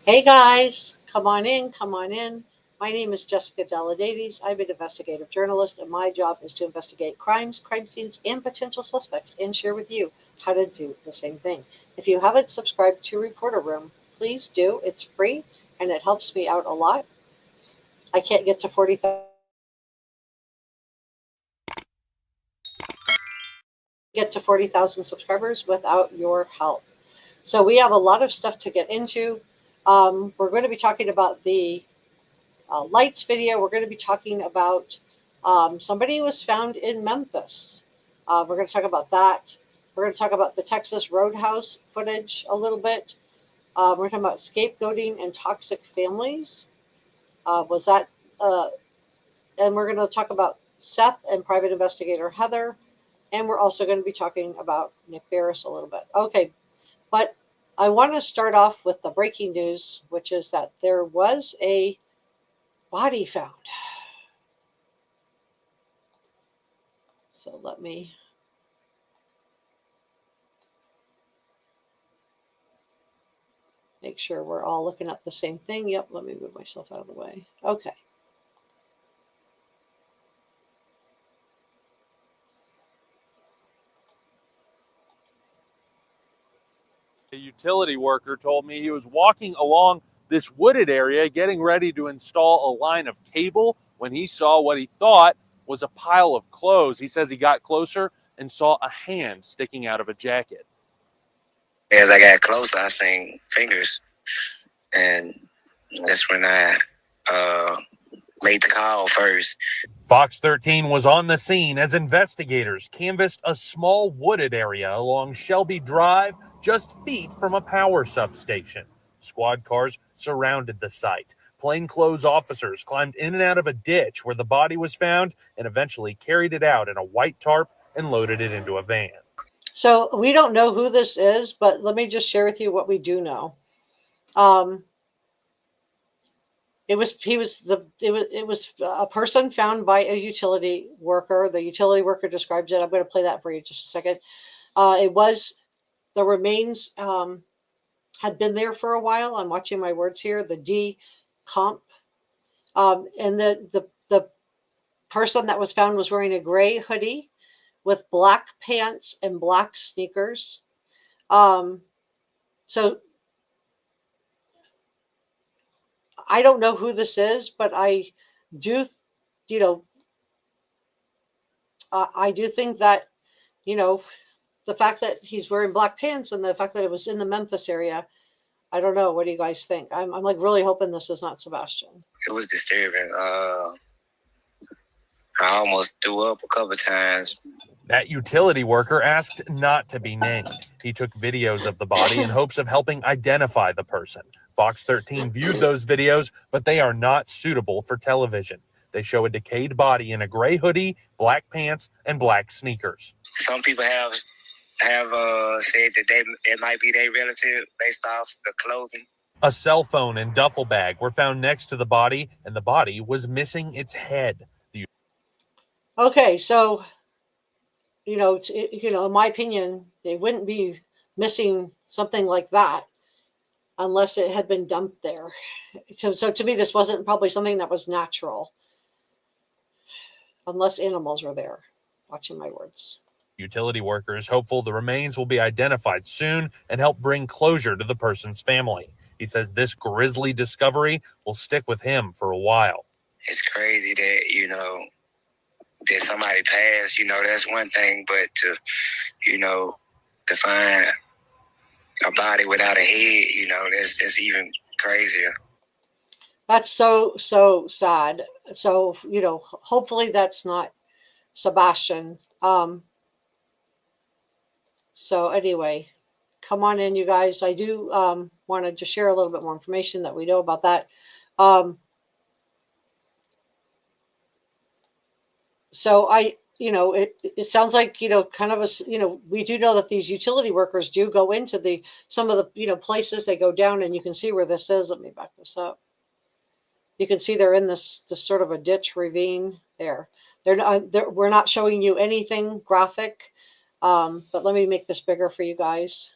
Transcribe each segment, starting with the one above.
Hey guys, come on in, come on in. My name is Jessica Della Davies. I'm an investigative journalist, and my job is to investigate crimes, crime scenes, and potential suspects, and share with you how to do the same thing. If you haven't subscribed to Reporter Room, please do. It's free, and it helps me out a lot. I can't get to 40,000 subscribers without your help. So we have a lot of stuff to get into. We're going to be talking about the lights video. We're going to be talking about somebody who was found in Memphis. We're going to talk about that. We're going to talk about the Texas Roadhouse footage a little bit. We're talking about scapegoating and toxic families. And we're going to talk about Seth and private investigator Heather. And we're also going to be talking about Nick Barris a little bit. Okay, but I want to start off with the breaking news, which is that there was a body found. So let me make sure we're all looking at the same thing. Yep, let me move myself out of the way. Okay. A utility worker told me he was walking along this wooded area getting ready to install a line of cable when he saw what he thought was a pile of clothes. He says he got closer and saw a hand sticking out of a jacket. As I got closer, I seen fingers, and that's when I made the call first. Fox 13 was on the scene as investigators canvassed a small wooded area along Shelby Drive, just feet from a power substation. Squad cars surrounded the site. Plainclothes officers climbed in and out of a ditch where the body was found and eventually carried it out in a white tarp and loaded it into a van. So we don't know who this is, but let me just share with you what we do know. It was a person found by a utility worker. The utility worker describes it. I'm going to play that for you just a second. The remains had been there for a while. I'm watching my words here. The D comp, and the person that was found was wearing a gray hoodie with black pants and black sneakers. So I don't know who this is, but I do, I do think that, the fact that he's wearing black pants and the fact that it was in the Memphis area, I don't know. What do you guys think? I'm like really hoping this is not Sebastian. It was disturbing. I almost threw up a couple of times. That utility worker asked not to be named. He took videos of the body in hopes of helping identify the person. Fox 13 viewed those videos, but they are not suitable for television. They show a decayed body in a gray hoodie, black pants, and black sneakers. Some people have said that it might be their relative based off the clothing. A cell phone and duffel bag were found next to the body, and the body was missing its head. Okay, so in my opinion, they wouldn't be missing something like that unless it had been dumped there. So to me, this wasn't probably something that was natural, unless animals were there. Watching my words. Utility workers hopeful the remains will be identified soon and help bring closure to the person's family. He says this grisly discovery will stick with him for a while. It's crazy that, that somebody passed, that's one thing, but to find a body without a head, that's even crazier. That's so sad. So, hopefully that's not Sebastian. So anyway, come on in, you guys. I do want to just share a little bit more information that we know about that. So it sounds like, kind of we do know that these utility workers do go into some of the, places they go down, and you can see where this is. Let me back this up. You can see they're in this sort of a ditch ravine there. We're not showing you anything graphic, but let me make this bigger for you guys.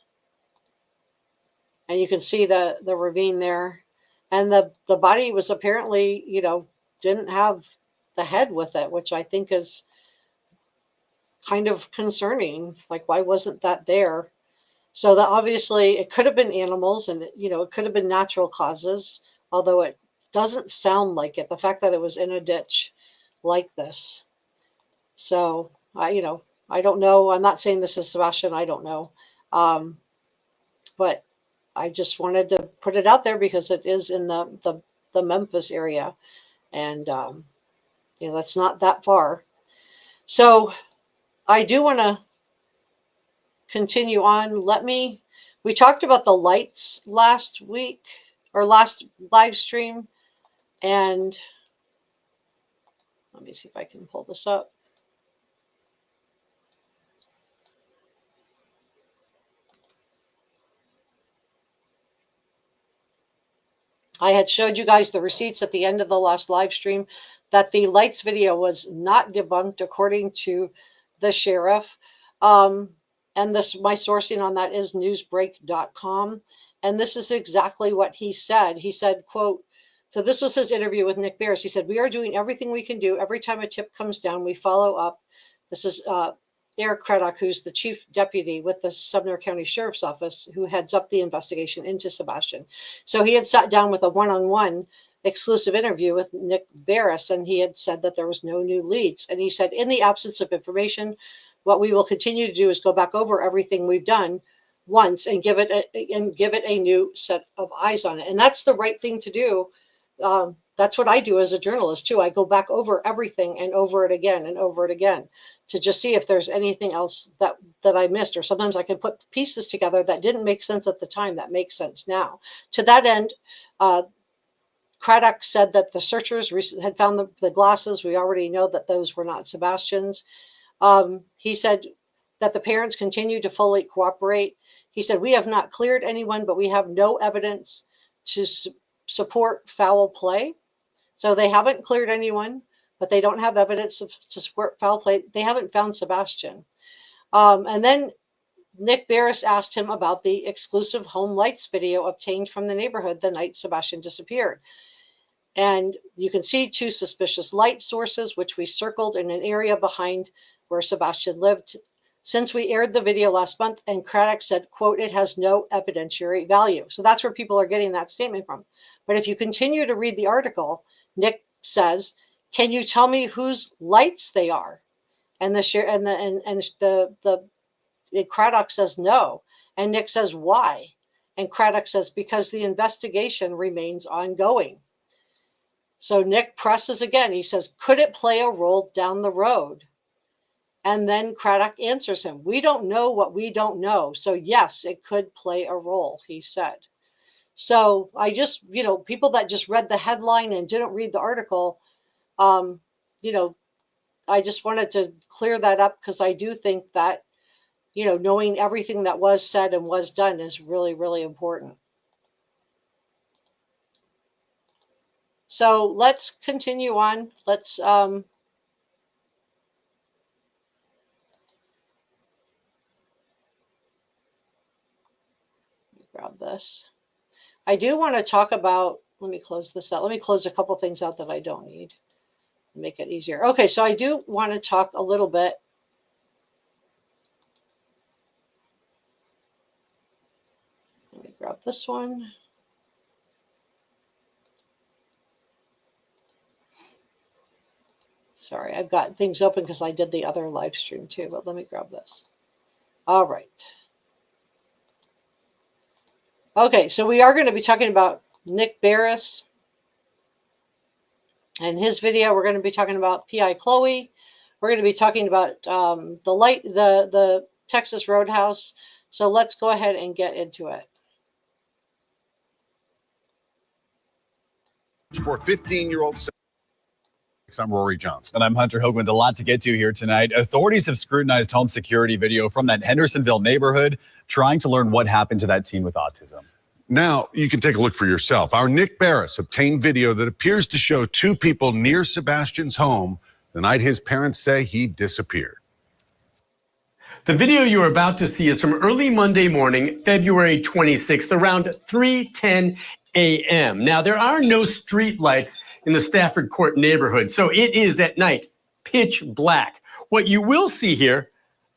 and you can see the ravine there. And the body was apparently, you know, didn't have the head with it, which I think is kind of concerning. Like, why wasn't that there? So that obviously it could have been animals, and you know, it could have been natural causes, although it doesn't sound like it. The fact that it was in a ditch like this. So you know, I don't know. I'm not saying this is Sebastian. I don't know, but I just wanted to put it out there because it is in the Memphis area, and you know, that's not that far. So I do want to continue on. We talked about the lights last week, or last live stream, and let me see if I can pull this up. I had showed you guys the receipts at the end of the last live stream that the lights video was not debunked according to the sheriff. And my sourcing on that is newsbreak.com. And this is exactly what he said. He said, quote, so this was his interview with Nick Barris. He said, we are doing everything we can do. Every time a tip comes down, we follow up. This is Eric Craddock, who's the chief deputy with the Sumner County Sheriff's Office, who heads up the investigation into Sebastian. So he had sat down with a one-on-one exclusive interview with Nick Barris, and he had said that there was no new leads. And he said, in the absence of information, what we will continue to do is go back over everything we've done once and give it a new set of eyes on it. And that's the right thing to do. That's what I do as a journalist too. I go back over everything and over it again and over it again to just see if there's anything else that I missed, or sometimes I can put pieces together that didn't make sense at the time that makes sense now. To that end, Craddock said that the searchers had found the glasses. We already know that those were not Sebastian's. He said that the parents continue to fully cooperate. He said, we have not cleared anyone, but we have no evidence to support foul play. So they haven't cleared anyone, but they don't have evidence to support foul play. They haven't found Sebastian. And then Nick Barris asked him about the exclusive home lights video obtained from the neighborhood the night Sebastian disappeared. And you can see 2 suspicious light sources, which we circled in an area behind where Sebastian lived. Since we aired the video last month, and Craddock said, quote, it has no evidentiary value. So that's where people are getting that statement from. But if you continue to read the article, Nick says, can you tell me whose lights they are? And Craddock says no. And Nick says, why? And Craddock says, because the investigation remains ongoing. So Nick presses again. He says, could it play a role down the road? And then Craddock answers him, we don't know what we don't know. So yes, it could play a role, he said. So I just, you know, people that just read the headline and didn't read the article, you know, I just wanted to clear that up, because I do think that, you know, knowing everything that was said and was done is really, really important. So let's continue on. Let's grab this. I do want to talk about, let me close this out. Let me close a couple things out that I don't need. Make it easier. Okay, so I do want to talk a little bit. Let me grab this one. Sorry, I've got things open because I did the other live stream too, but let me grab this. All right. Okay, so we are going to be talking about Nick Barris and his video. We're going to be talking about P.I. Chloe. We're going to be talking about the Texas Roadhouse. So let's go ahead and get into it. For 15-year-old. I'm Rory Johnson. And I'm Hunter Hoagland. A lot to get to here tonight. Authorities have scrutinized home security video from that Hendersonville neighborhood, trying to learn what happened to that teen with autism. Now you can take a look for yourself. Our Nick Barris obtained video that appears to show 2 people near Sebastian's home the night his parents say he disappeared. The video you're about to see is from early Monday morning, February 26th, around 3:10 a.m. Now, there are no street lights in the Stafford Court neighborhood, so it is at night, pitch black. What you will see here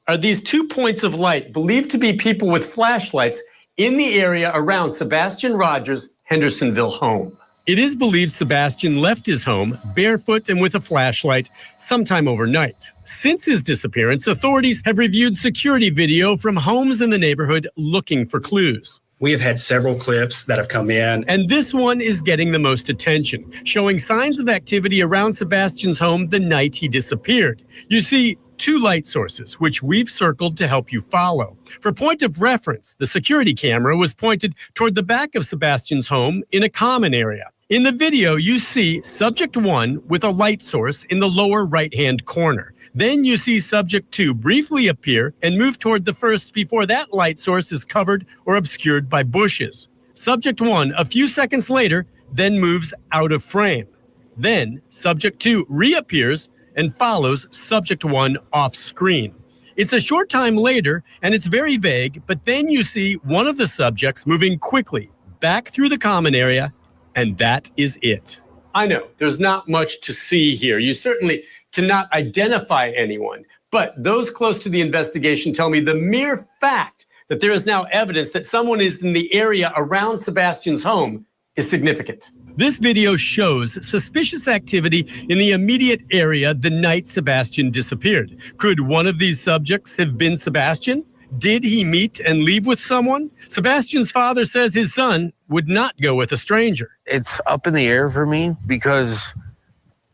are these 2 points of light believed to be people with flashlights in the area around Sebastian Rogers' Hendersonville home. It is believed Sebastian left his home barefoot and with a flashlight sometime overnight. Since his disappearance, authorities have reviewed security video from homes in the neighborhood looking for clues. We have had several clips that have come in. And this one is getting the most attention, showing signs of activity around Sebastian's home the night he disappeared. You see, 2 light sources, which we've circled to help you follow. For point of reference, the security camera was pointed toward the back of Sebastian's home in a common area. In the video, you see subject 1 with a light source in the lower right-hand corner. Then you see subject 2 briefly appear and move toward the first before that light source is covered or obscured by bushes. Subject 1, a few seconds later, then moves out of frame. Then subject 2 reappears and follows subject 1 off screen. It's a short time later, and it's very vague, but then you see one of the subjects moving quickly back through the common area, and that is it. I know, there's not much to see here. You certainly cannot identify anyone, but those close to the investigation tell me the mere fact that there is now evidence that someone is in the area around Sebastian's home is significant. This video shows suspicious activity in the immediate area the night Sebastian disappeared. Could one of these subjects have been Sebastian? Did he meet and leave with someone? Sebastian's father says his son would not go with a stranger. It's up in the air for me because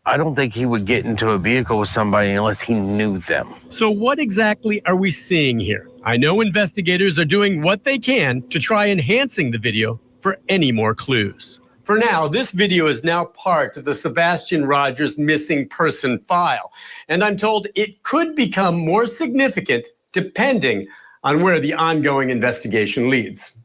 I don't think he would get into a vehicle with somebody unless he knew them. So what exactly are we seeing here? I know investigators are doing what they can to try enhancing the video for any more clues. For now, this video is now part of the Sebastian Rogers missing person file, and I'm told it could become more significant depending on where the ongoing investigation leads.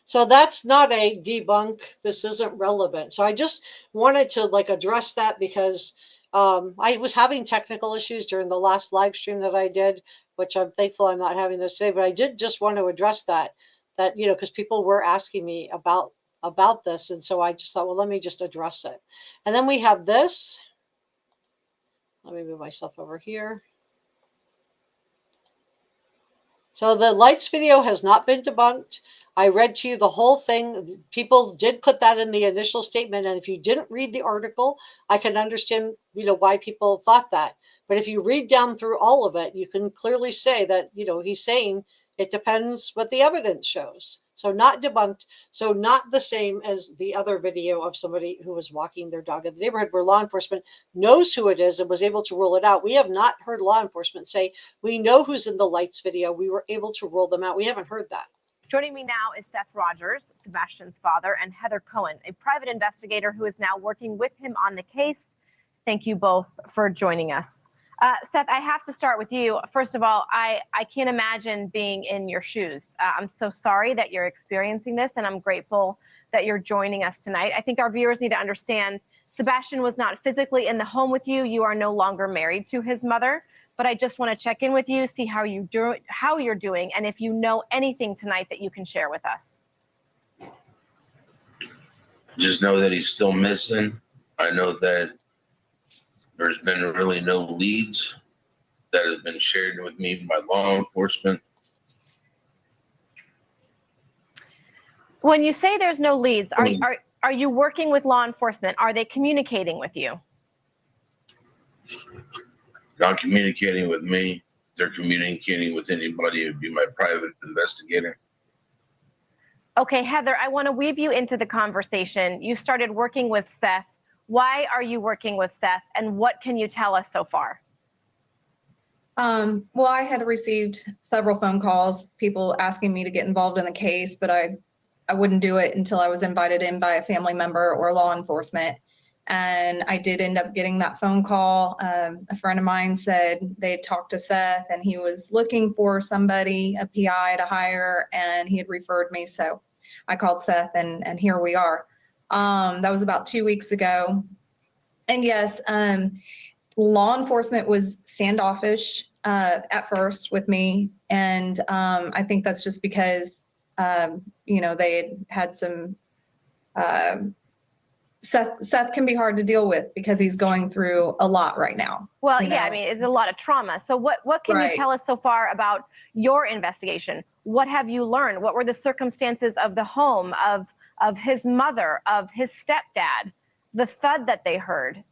So that's not a debunk. This isn't relevant. So I just wanted to address that because I was having technical issues during the last live stream that I did, which I'm thankful I'm not having this today. But I did just want to address that because people were asking me about this, and so I just thought, well, let me just address it. And then we have this. Let me move myself over here. So the lights video has not been debunked. I read to you the whole thing. People did put that in the initial statement, and if you didn't read the article, I can understand, why people thought that. But if you read down through all of it, you can clearly say that, he's saying it depends what the evidence shows. So not debunked. So not the same as the other video of somebody who was walking their dog in the neighborhood where law enforcement knows who it is and was able to rule it out. We have not heard law enforcement say, we know who's in the lights video. We were able to rule them out. We haven't heard that. Joining me now is Seth Rogers, Sebastian's father, and Heather Cohen, a private investigator who is now working with him on the case. Thank you both for joining us. Seth, I have to start with you. First of all, I can't imagine being in your shoes. I'm so sorry that you're experiencing this, and I'm grateful that you're joining us tonight. I think our viewers need to understand Sebastian was not physically in the home with you. You are no longer married to his mother. But I just want to check in with you, see how you're doing, and if you know anything tonight that you can share with us. Just know that he's still missing. I know that there's been really no leads that have been shared with me by law enforcement. When you say there's no leads, are you working with law enforcement? Are they communicating with you? Not communicating with me. They're communicating with anybody who'd be my private investigator. Okay, Heather, I want to weave you into the conversation. You started working with Seth. Why are you working with Seth, and what can you tell us so far? Well, I had received several phone calls, people asking me to get involved in the case, but I wouldn't do it until I was invited in by a family member or law enforcement. And I did end up getting that phone call. A friend of mine said they had talked to Seth and he was looking for somebody, a PI to hire, and he had referred me. So I called Seth and here we are. That was about 2 weeks ago. And yes, law enforcement was standoffish at first with me. And I think that's just because, they had some, Seth can be hard to deal with because he's going through a lot right now. Well, yeah, I mean, it's a lot of trauma. So what can you tell us so far about your investigation? What have you learned? What were the circumstances of the home, of his mother, of his stepdad, the thud that they heard?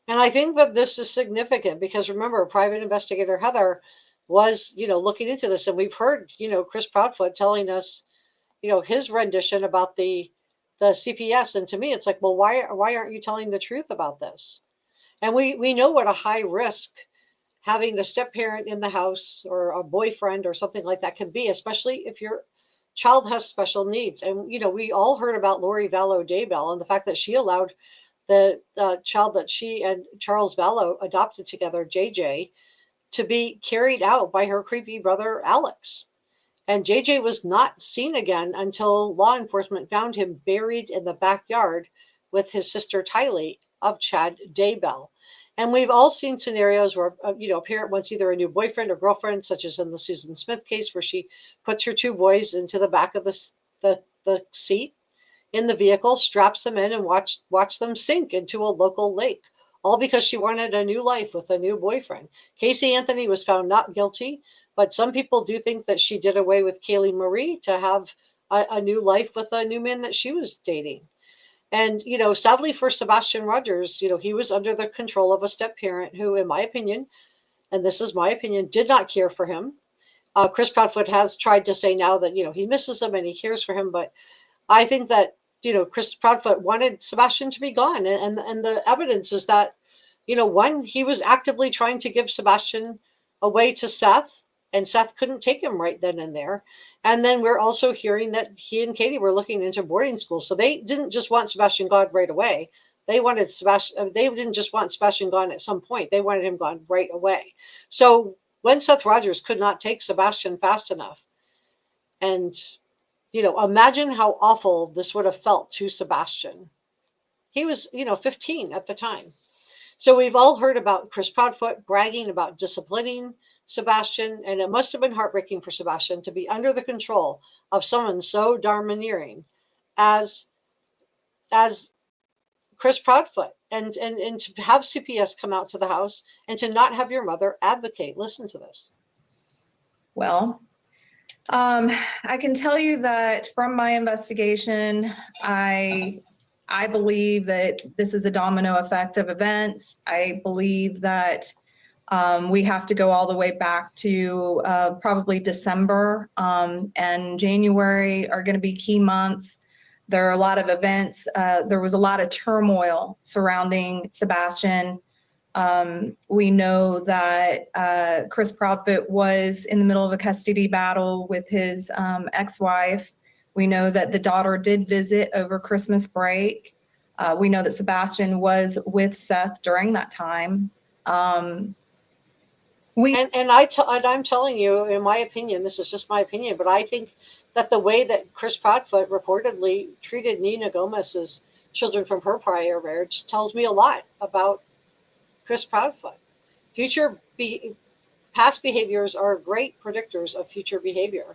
And I think that this is significant because remember, private investigator Heather was, looking into this, and we've heard, Chris Proudfoot telling us, his rendition about the CPS. And to me, it's like, well, why aren't you telling the truth about this? And we know what a high risk having a step parent in the house or a boyfriend or something like that can be, especially if your child has special needs. And, we all heard about Lori Vallow Daybell and the fact that she allowed the child that she and Charles Vallow adopted together, JJ, to be carried out by her creepy brother, Alex. And JJ was not seen again until law enforcement found him buried in the backyard with his sister Tylee of Chad Daybell. And we've all seen scenarios where, a parent wants either a new boyfriend or girlfriend, such as in the Susan Smith case, where she puts her two boys into the back of the seat in the vehicle, straps them in, and watch them sink into a local lake, all because she wanted a new life with a new boyfriend. Casey Anthony was found not guilty, but some people do think that she did away with Kaylee Marie to have a new life with a new man that she was dating. And, sadly for Sebastian Rogers, he was under the control of a step parent who, in my opinion, and this is my opinion, did not care for him. Chris Proudfoot has tried to say now that, he misses him and he cares for him. But I think that, Chris Proudfoot wanted Sebastian to be gone. And the evidence is that, one, he was actively trying to give Sebastian away to Seth, and Seth couldn't take him right then and there. And then we're also hearing that he and Katie were looking into boarding schools. So they didn't just want Sebastian gone right away. They wanted Sebastian. They didn't just want Sebastian gone at some point. They wanted him gone right away. So when Seth Rogers could not take Sebastian fast enough, and imagine how awful this would have felt to Sebastian. He was 15 at the time. So we've all heard about Chris Proudfoot bragging about disciplining Sebastian, and it must have been heartbreaking for Sebastian to be under the control of someone so domineering as Chris Proudfoot, and to have CPS come out to the house and to not have your mother advocate. Listen to this. Well, I can tell you that from my investigation, I believe that this is a domino effect of events. I believe that we have to go all the way back to probably December and January are going to be key months. There are a lot of events. There was a lot of turmoil surrounding Sebastian. We know that Chris Proudfoot was in the middle of a custody battle with his ex-wife. We know that the daughter did visit over Christmas break. We know that Sebastian was with Seth during that time. I'm telling you, in my opinion, this is just my opinion, but I think that the way that Chris Proudfoot reportedly treated Nina Gomez's children from her prior marriage tells me a lot about Chris Proudfoot. Past behaviors are great predictors of future behavior.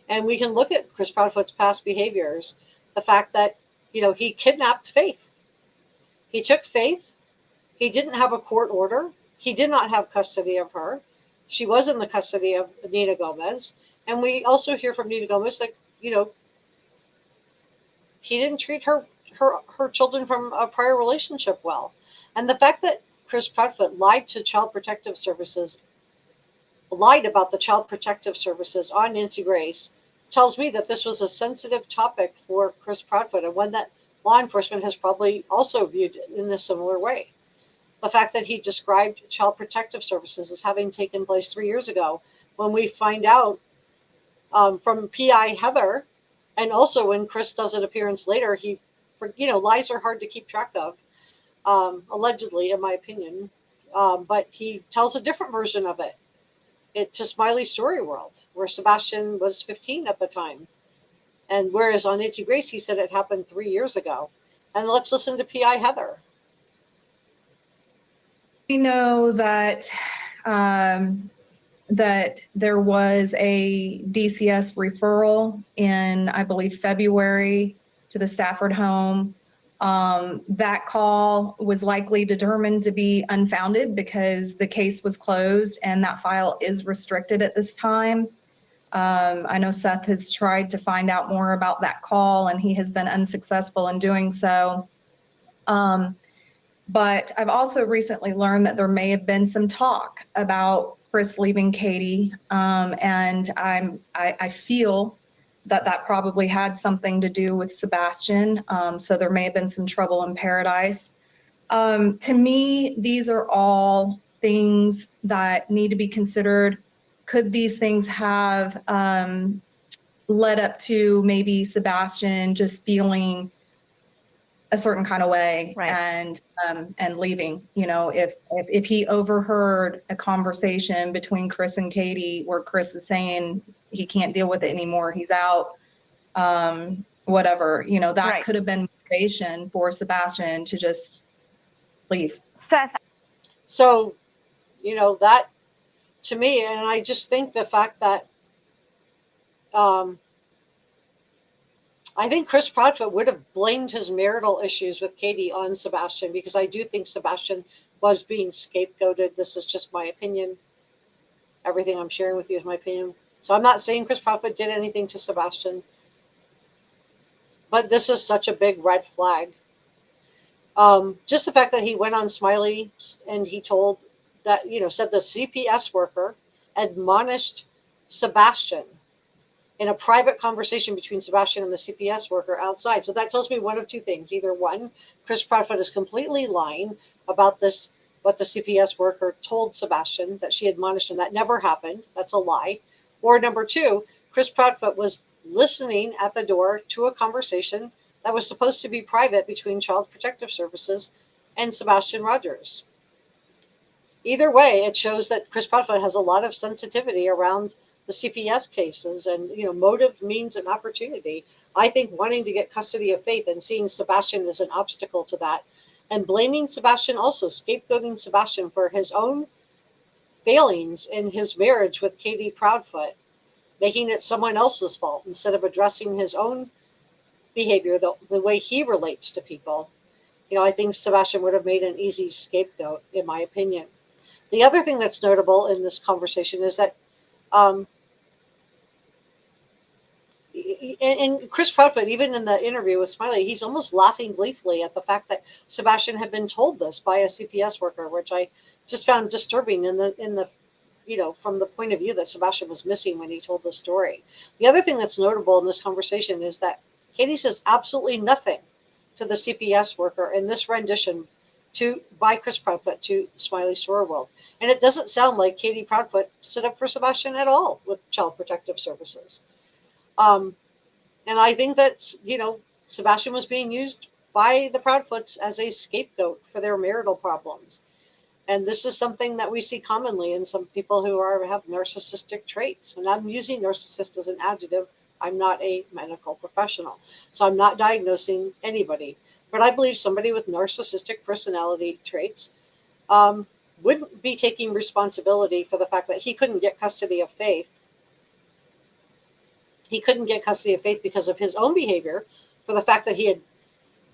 And we can look at Chris Proudfoot's past behaviors, the fact that, he kidnapped Faith. He took Faith. He didn't have a court order. He did not have custody of her. She was in the custody of Nina Gomez. And we also hear from Nina Gomez that, he didn't treat her children from a prior relationship well. And the fact that Chris Proudfoot lied about the Child Protective Services on Nancy Grace tells me that this was a sensitive topic for Chris Proudfoot, and one that law enforcement has probably also viewed in a similar way. The fact that he described Child Protective Services as having taken place 3 years ago, when we find out from PI Heather, and also when Chris does an appearance later, lies are hard to keep track of, allegedly, in my opinion, but he tells a different version of it. To Smiley Story World, where Sebastian was 15 at the time. And whereas on Nancy Grace, he said it happened 3 years ago. And let's listen to PI Heather. We know that that there was a DCS referral in, I believe, February to the Stafford home. That call was likely determined to be unfounded because the case was closed and that file is restricted at this time. I know Seth has tried to find out more about that call and he has been unsuccessful in doing so. But I've also recently learned that there may have been some talk about Chris leaving Katie. And I feel that that probably had something to do with Sebastian. So there may have been some trouble in paradise. To me, these are all things that need to be considered. Could these things have led up to maybe Sebastian just feeling a certain kind of way, right, and leaving? You know, if he overheard a conversation between Chris and Katie where Chris is saying he can't deal with it anymore, he's out, whatever, you know, that right. could have been motivation for Sebastian to just leave. Seth. So, you know, that to me, and I just think the fact that I think Chris Proudfoot would have blamed his marital issues with Katie on Sebastian, because I do think Sebastian was being scapegoated. This is just my opinion. Everything I'm sharing with you is my opinion. So I'm not saying Chris Proudfoot did anything to Sebastian, but this is such a big red flag. Just the fact that he went on Smiley and he told that, you know, said the CPS worker admonished Sebastian in a private conversation between Sebastian and the CPS worker outside. So that tells me one of two things. Either one, Chris Proudfoot is completely lying about this, what the CPS worker told Sebastian, that she admonished him. That never happened. That's a lie. Or number two, Chris Proudfoot was listening at the door to a conversation that was supposed to be private between Child Protective Services and Sebastian Rogers. Either way, it shows that Chris Proudfoot has a lot of sensitivity around the CPS cases, and, you know, motive, means, and opportunity. I think wanting to get custody of Faith and seeing Sebastian as an obstacle to that, and blaming Sebastian, also scapegoating Sebastian for his own failings in his marriage with Katie Proudfoot, making it someone else's fault instead of addressing his own behavior, the way he relates to people. You know, I think Sebastian would have made an easy scapegoat, in my opinion. The other thing that's notable in this conversation is that and Chris Proudfoot, even in the interview with Smiley, he's almost laughing gleefully at the fact that Sebastian had been told this by a CPS worker, which I just found disturbing in the you know, from the point of view that Sebastian was missing when he told the story. The other thing that's notable in this conversation is that Katie says absolutely nothing to the CPS worker in this rendition by Chris Proudfoot to Smiley Storyworld. And it doesn't sound like Katie Proudfoot stood up for Sebastian at all with Child Protective Services. And I think that, you know, Sebastian was being used by the Proudfoots as a scapegoat for their marital problems. And this is something that we see commonly in some people who have narcissistic traits. And I'm using narcissist as an adjective. I'm not a medical professional, so I'm not diagnosing anybody. But I believe somebody with narcissistic personality traits wouldn't be taking responsibility for the fact that he couldn't get custody of Faith. He couldn't get custody of Faith because of his own behavior, for the fact that he had,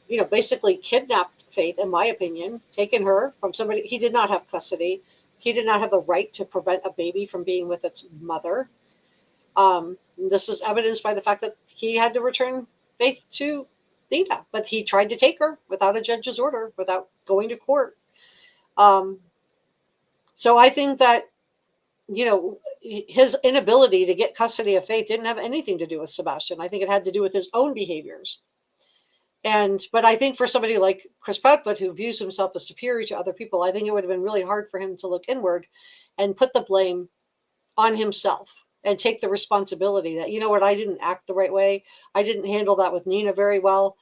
you know, basically kidnapped Faith, in my opinion, taken her from somebody. He did not have custody. He did not have the right to prevent a baby from being with its mother. This is evidenced by the fact that he had to return Faith to Theta, but he tried to take her without a judge's order, without going to court. So I think that, you know, his inability to get custody of Faith didn't have anything to do with Sebastian. I think it had to do with his own behaviors. But I think for somebody like Chris Proudfoot, who views himself as superior to other people, I think it would have been really hard for him to look inward and put the blame on himself and take the responsibility that, you know what, I didn't act the right way. I didn't handle that with Nina very well.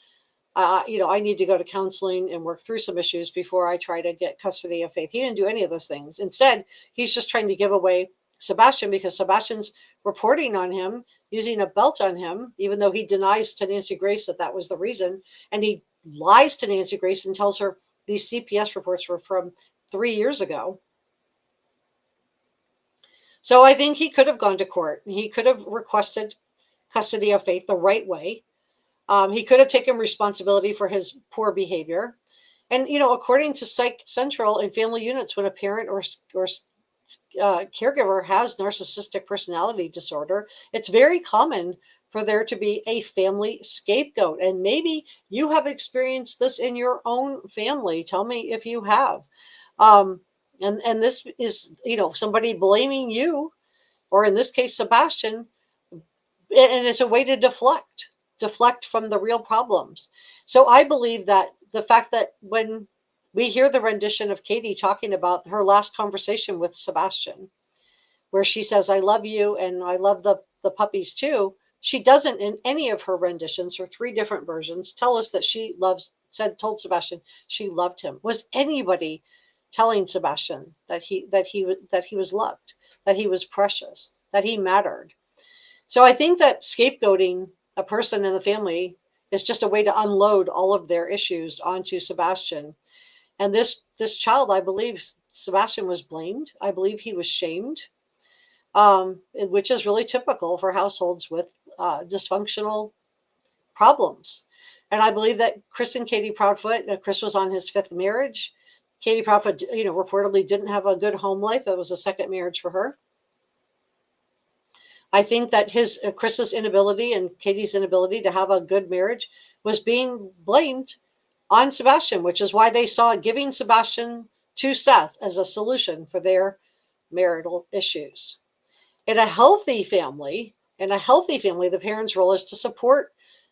You know, I need to go to counseling and work through some issues before I try to get custody of Faith. He didn't do any of those things. Instead, he's just trying to give away Sebastian because Sebastian's reporting on him, using a belt on him, even though he denies to Nancy Grace that that was the reason. And he lies to Nancy Grace and tells her these CPS reports were from 3 years ago. So I think he could have gone to court. He could have requested custody of Faith the right way. He could have taken responsibility for his poor behavior. And, according to Psych Central and family units, when a parent or caregiver has narcissistic personality disorder, it's very common for there to be a family scapegoat. And maybe you have experienced this in your own family. Tell me if you have. And this is, somebody blaming you, or in this case, Sebastian, and it's a way to deflect from the real problems. So I believe that the fact that when we hear the rendition of Katie talking about her last conversation with Sebastian, where she says, I love you and I love the puppies too, she doesn't in any of her renditions, her 3 different versions, tell us that she told Sebastian she loved him. Was anybody telling Sebastian that he was loved, that he was precious, that he mattered? So I think that scapegoating a person in the family is just a way to unload all of their issues onto Sebastian. And this child, I believe Sebastian was blamed. I believe he was shamed, which is really typical for households with dysfunctional problems. And I believe that Chris and Katie Proudfoot, Chris was on his 5th marriage. Katie Proudfoot, reportedly didn't have a good home life. It was a 2nd marriage for her. I think that Chris's inability and Katie's inability to have a good marriage was being blamed on Sebastian, which is why they saw giving Sebastian to Seth as a solution for their marital issues. In a healthy family, the parent's role is to support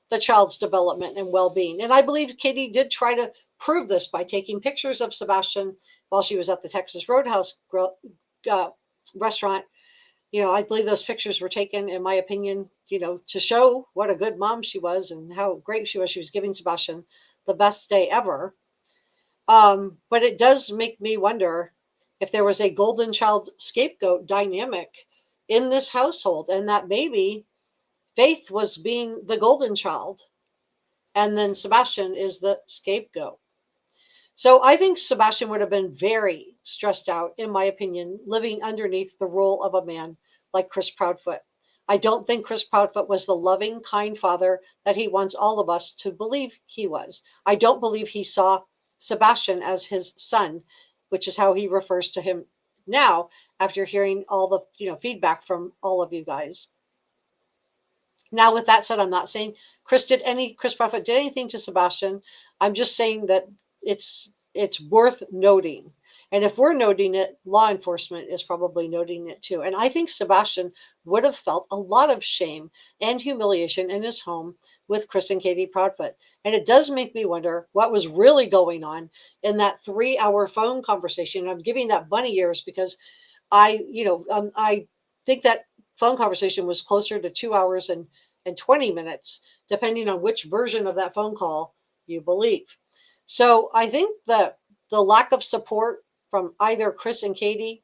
the child's development and well-being. And I believe Katie did try to prove this by taking pictures of Sebastian while she was at the Texas Roadhouse restaurant. I believe those pictures were taken, in my opinion, to show what a good mom she was and how great she was. She was giving Sebastian the best day ever. But it does make me wonder if there was a golden child scapegoat dynamic in this household, and that maybe Faith was being the golden child, and then Sebastian is the scapegoat. So I think Sebastian would have been very stressed out, in my opinion, living underneath the rule of a man like Chris Proudfoot. I don't think Chris Proudfoot was the loving, kind father that he wants all of us to believe he was. I don't believe he saw Sebastian as his son, which is how he refers to him now after hearing all the feedback from all of you guys. Now, with that said, I'm not saying Chris Proudfoot did anything to Sebastian. I'm just saying that it's worth noting. And if we're noting it, law enforcement is probably noting it too. And I think Sebastian would have felt a lot of shame and humiliation in his home with Chris and Katie Proudfoot. And it does make me wonder what was really going on in that 3-hour phone conversation. And I'm giving that bunny ears because I think that phone conversation was closer to 2 hours and 20 minutes, depending on which version of that phone call you believe. So I think that the lack of support from either Chris and Katie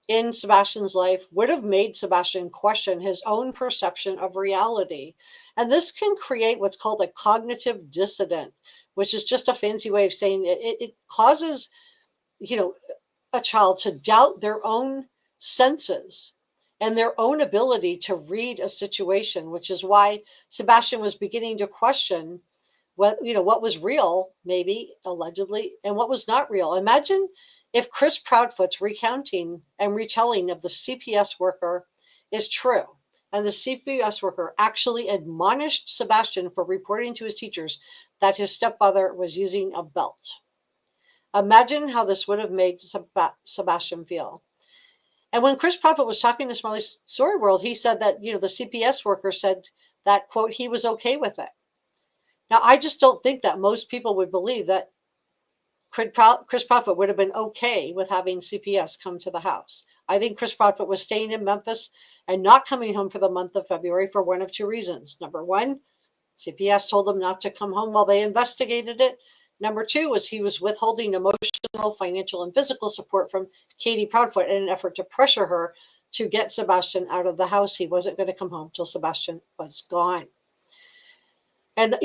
in Sebastian's life would have made Sebastian question his own perception of reality. And this can create what's called a cognitive dissident, which is just a fancy way of saying it causes, a child to doubt their own senses and their own ability to read a situation, which is why Sebastian was beginning to question what was real, maybe allegedly, and what was not real. Imagine if Chris Proudfoot's recounting and retelling of the CPS worker is true, and the CPS worker actually admonished Sebastian for reporting to his teachers that his stepfather was using a belt. Imagine how this would have made Sebastian feel. And when Chris Proudfoot was talking to Smiley Story World, he said that, the CPS worker said that, quote, he was okay with it. Now, I just don't think that most people would believe that Chris Proudfoot would have been okay with having CPS come to the house. I think Chris Proudfoot was staying in Memphis and not coming home for the month of February for one of 2 reasons. Number 1, CPS told him not to come home while they investigated it. Number 2 was he was withholding emotional, financial, and physical support from Katie Proudfoot in an effort to pressure her to get Sebastian out of the house. He wasn't going to come home till Sebastian was gone. And,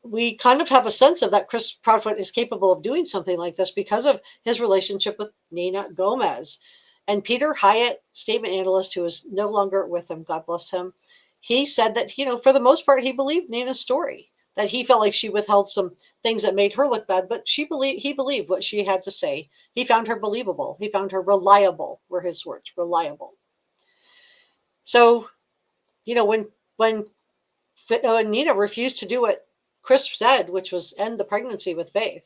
we kind of have a sense of that Chris Proudfoot is capable of doing something like this because of his relationship with Nina Gomez. And Peter Hyatt, statement analyst, who is no longer with him, God bless him, he said that, for the most part, he believed Nina's story, that he felt like she withheld some things that made her look bad, but he believed what she had to say. He found her believable. He found her reliable, were his words, reliable. So, when Nina refused to do what Chris said, which was end the pregnancy with Faith,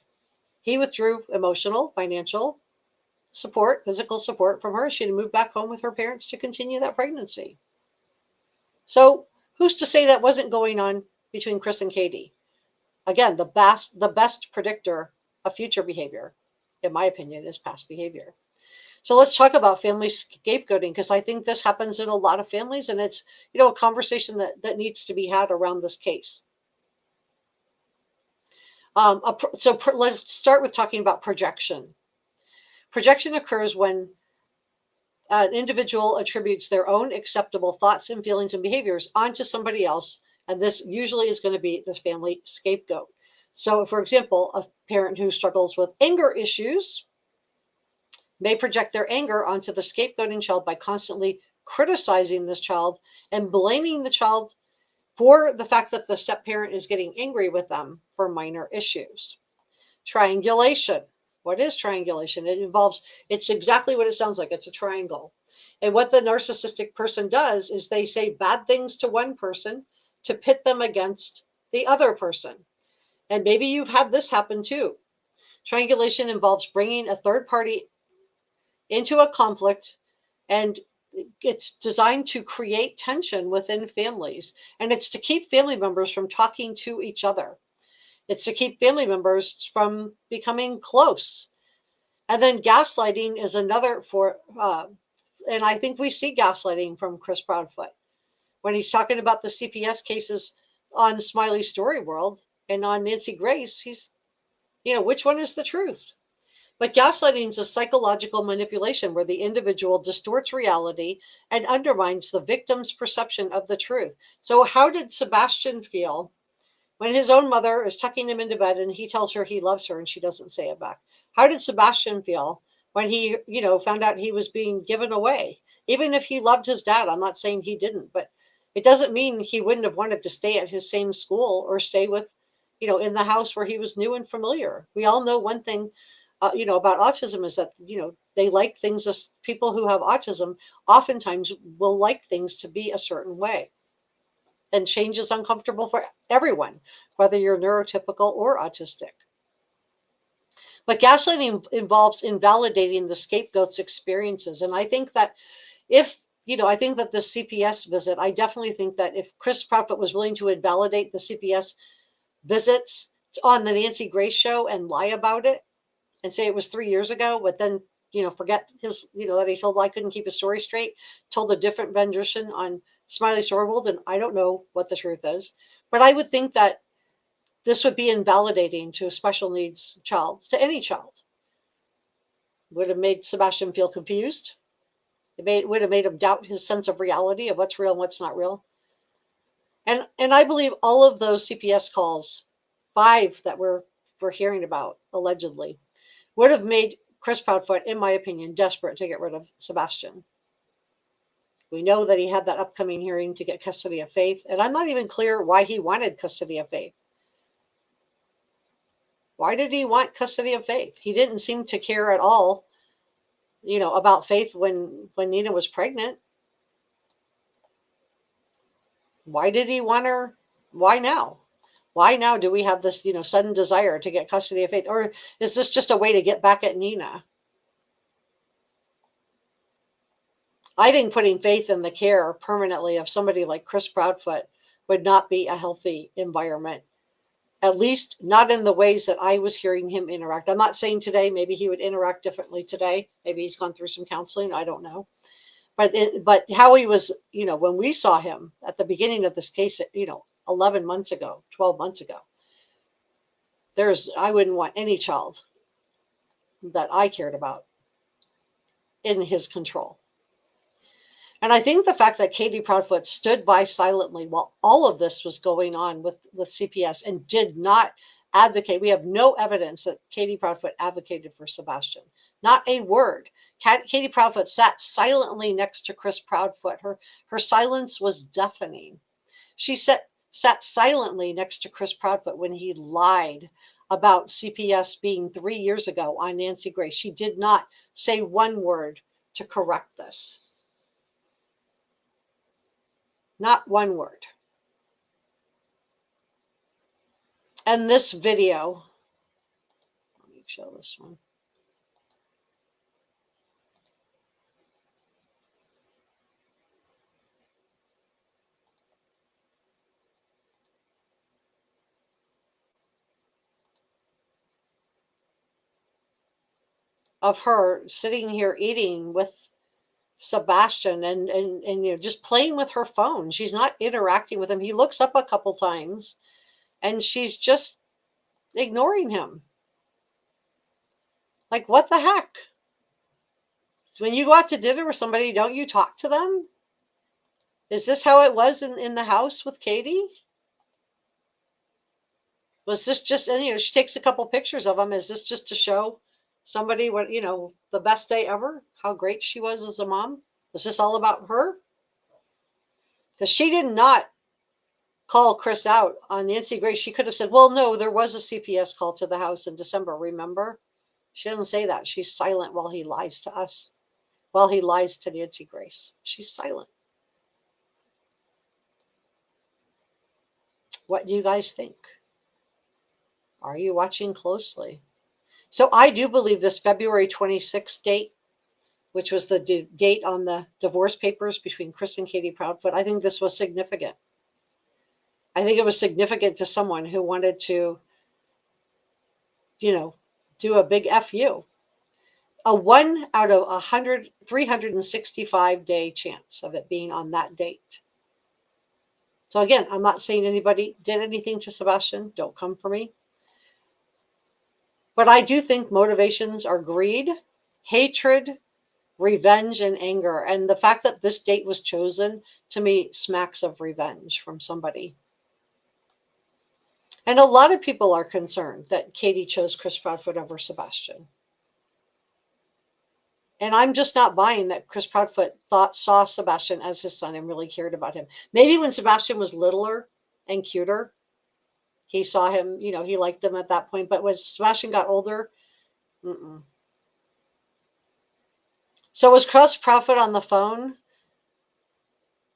he withdrew emotional, financial support, physical support from her. She had moved back home with her parents to continue that pregnancy. So who's to say that wasn't going on between Chris and Katie? Again, the best predictor of future behavior, in my opinion, is past behavior. So let's talk about family scapegoating, because I think this happens in a lot of families, and it's a conversation that needs to be had around this case. Let's start with talking about projection. Projection occurs when an individual attributes their own acceptable thoughts and feelings and behaviors onto somebody else, and this usually is going to be this family scapegoat. So, for example, a parent who struggles with anger issues may project their anger onto the scapegoating child by constantly criticizing this child and blaming the child for the fact that the step-parent is getting angry with them for minor issues. Triangulation. What is triangulation? It's exactly what it sounds like. It's a triangle. And what the narcissistic person does is they say bad things to one person to pit them against the other person. And maybe you've had this happen too. Triangulation involves bringing a third party into a conflict, and it's designed to create tension within families. And it's to keep family members from talking to each other. It's to keep family members from becoming close. And then gaslighting is another and I think we see gaslighting from Chris Proudfoot when he's talking about the CPS cases on Smiley Story World and on Nancy Grace. He's, which one is the truth? But gaslighting is a psychological manipulation where the individual distorts reality and undermines the victim's perception of the truth. So how did Sebastian feel when his own mother is tucking him into bed and he tells her he loves her and she doesn't say it back? How did Sebastian feel when he, found out he was being given away? Even if he loved his dad, I'm not saying he didn't, but it doesn't mean he wouldn't have wanted to stay at his same school or stay with, in the house where he was new and familiar. We all know one thing, about autism is that, they like things, as people who have autism oftentimes will like things to be a certain way. And change is uncomfortable for everyone, whether you're neurotypical or autistic. But gaslighting involves invalidating the scapegoat's experiences. And I think that I think that the CPS visit, I definitely think that if Chris Proudfoot was willing to invalidate the CPS visits on the Nancy Grace show and lie about it and say it was 3 years ago, but then, forget his, that he told I couldn't keep his story straight, told a different version on Smiley Story World, and I don't know what the truth is. But I would think that this would be invalidating to a special needs child, to any child. Would have made Sebastian feel confused. Would have made him doubt his sense of reality, of what's real and what's not real. And I believe all of those CPS calls, 5 that we're hearing about, allegedly, would have made Chris Proudfoot, in my opinion, desperate to get rid of Sebastian. We know that he had that upcoming hearing to get custody of Faith, and I'm not even clear why he wanted custody of Faith. Why did he want custody of Faith? He didn't seem to care at all, about Faith when Nina was pregnant. Why did he want her? Why now? Why now do we have this, sudden desire to get custody of Faith? Or is this just a way to get back at Nina? I think putting Faith in the care permanently of somebody like Chris Proudfoot would not be a healthy environment. At least not in the ways that I was hearing him interact. I'm not saying today, maybe he would interact differently today. Maybe he's gone through some counseling. I don't know. But how he was, when we saw him at the beginning of this case, 11 months ago, 12 months ago, I wouldn't want any child that I cared about in his control. And I think the fact that Katie Proudfoot stood by silently while all of this was going on with CPS and did not advocate. We have no evidence that Katie Proudfoot advocated for Sebastian. Not a word. Katie Proudfoot sat silently next to Chris Proudfoot. Her silence was deafening. She sat silently next to Chris Proudfoot when he lied about CPS being 3 years ago on Nancy Grace. She did not say one word to correct this. Not one word. And this video, let me show this one. Of her sitting here eating with Sebastian and you know, just playing with her phone. She's not interacting with him. He looks up a couple times and she's just ignoring him. Like, what the heck? When you go out to dinner with somebody, don't you talk to them? Is this how it was in the house with Katie? Was this just, and you know, she takes a couple pictures of him. Is this just to show somebody what, you know, the best day ever, how great she was as a mom? Was this all about her? Because she did not call Chris out on Nancy Grace. She could have said, well, no, there was a CPS call to the house in December, remember? She didn't say that. She's silent while he lies to us, while he lies to Nancy Grace. She's silent. What do you guys think? Are you watching closely? So I do believe this February 26th date, which was the date on the divorce papers between Chris and Katie Proudfoot, I think this was significant. I think it was significant to someone who wanted to, you know, do a big FU. A 1 out of 365-day chance of it being on that date. So again, I'm not saying anybody did anything to Sebastian. Don't come for me. But I do think motivations are greed, hatred, revenge, and anger. And the fact that this date was chosen, to me, smacks of revenge from somebody. And a lot of people are concerned that Katie chose Chris Proudfoot over Sebastian. And I'm just not buying that Chris Proudfoot saw Sebastian as his son and really cared about him. Maybe when Sebastian was littler and cuter, he saw him, you know, he liked him at that point. But when Sebastian got older, So was Chris Proudfoot on the phone,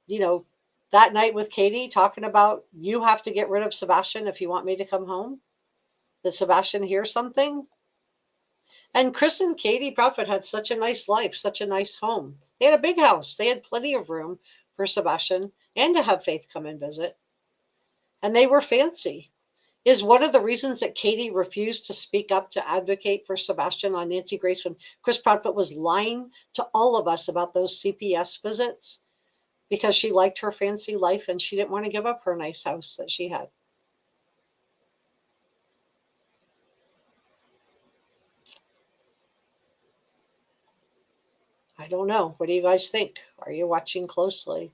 you know, that night with Katie talking about, you have to get rid of Sebastian if you want me to come home? Did Sebastian hear something? And Chris and Katie Proudfoot had such a nice life, such a nice home. They had a big house. They had plenty of room for Sebastian and to have Faith come and visit. And they were fancy. Is one of the reasons that Katie refused to speak up to advocate for Sebastian on Nancy Grace when Chris Proudfoot was lying to all of us about those CPS visits? Because she liked her fancy life and she didn't want to give up her nice house that she had. I don't know. What do you guys think? Are you watching closely?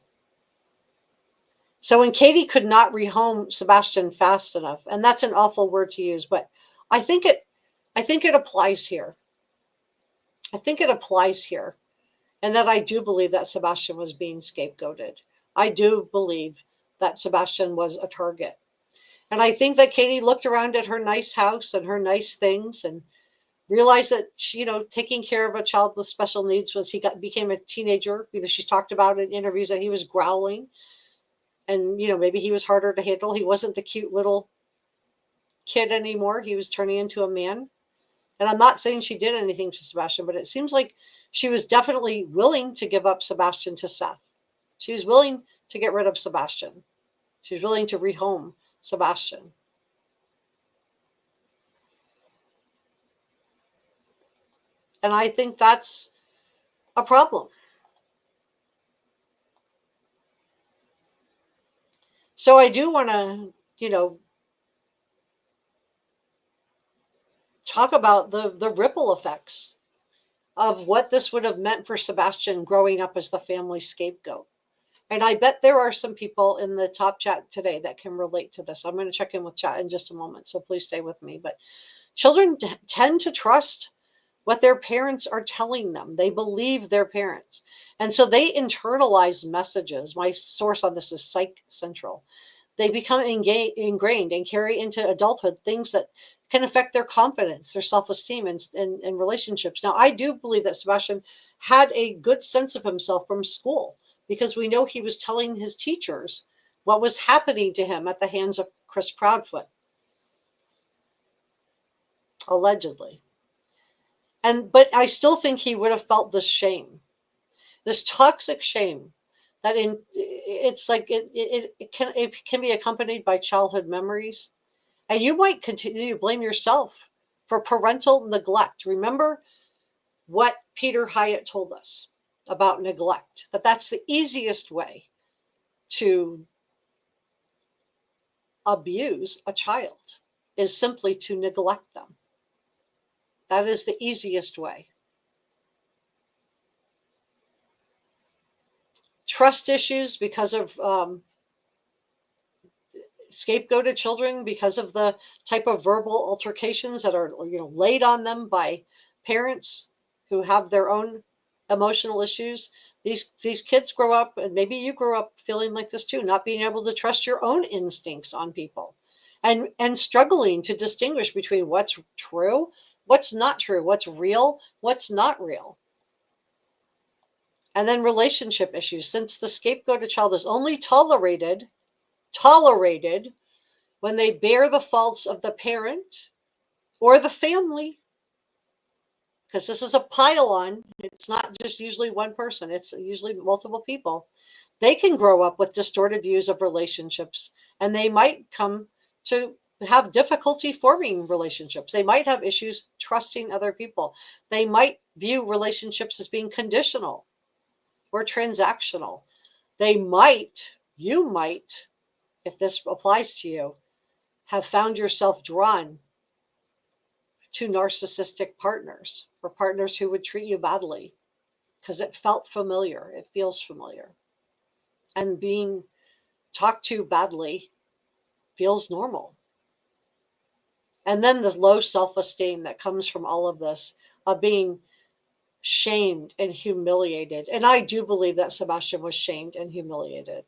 So when Katie could not rehome Sebastian fast enough, and that's an awful word to use, but I think it applies here. I think it applies here. And that I do believe that Sebastian was being scapegoated. I do believe that Sebastian was a target. And I think that Katie looked around at her nice house and her nice things and realized that she, you know, taking care of a child with special needs was became a teenager. You know, she's talked about in interviews that he was growling. And, you know, maybe he was harder to handle. He wasn't the cute little kid anymore. He was turning into a man. And I'm not saying she did anything to Sebastian, but it seems like she was definitely willing to give up Sebastian to Seth. She was willing to get rid of Sebastian. She was willing to rehome Sebastian. And I think that's a problem. So I do want to, you know, talk about the ripple effects of what this would have meant for Sebastian growing up as the family scapegoat. And I bet there are some people in the top chat today that can relate to this. I'm going to check in with chat in just a moment, so please stay with me. But children tend to trust what their parents are telling them. They believe their parents. And so they internalize messages. My source on this is Psych Central. They become ingrained and carry into adulthood things that can affect their confidence, their self-esteem, and relationships. Now, I do believe that Sebastian had a good sense of himself from school, because we know he was telling his teachers what was happening to him at the hands of Chris Proudfoot, allegedly. But I still think he would have felt this shame, this toxic shame, that it can be accompanied by childhood memories, and you might continue to blame yourself for parental neglect. Remember what Peter Hyatt told us about neglect, that's the easiest way to abuse a child, is simply to neglect them. That is the easiest way. Trust issues because of scapegoated children, because of the type of verbal altercations that are laid on them by parents who have their own emotional issues. These kids grow up, and maybe you grew up feeling like this too, not being able to trust your own instincts on people, and struggling to distinguish between what's true, what's not true, what's real, what's not real. And then relationship issues, since the scapegoated child is only tolerated when they bear the faults of the parent or the family, because this is a pile-on. It's not just usually one person, it's usually multiple people. They can grow up with distorted views of relationships, and they might come to have difficulty forming relationships. They might have issues trusting other people. They might view relationships as being conditional or transactional. You might, if this applies to you, have found yourself drawn to narcissistic partners, or partners who would treat you badly because it felt familiar, it feels familiar. And being talked to badly feels normal. And then the low self-esteem that comes from all of this, of being shamed and humiliated. And I do believe that Sebastian was shamed and humiliated.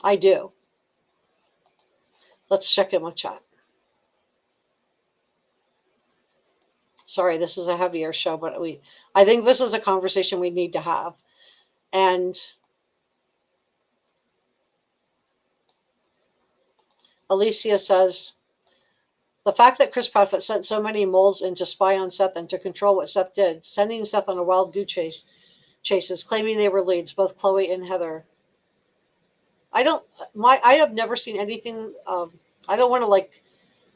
I do. Let's check in with chat. Sorry, this is a heavier show, but I think this is a conversation we need to have. And Alicia says, the fact that Chris Proudfoot sent so many moles in to spy on Seth and to control what Seth did, sending Seth on a wild goose chases, claiming they were leads, both Chloe and Heather. I have never seen anything. I don't want to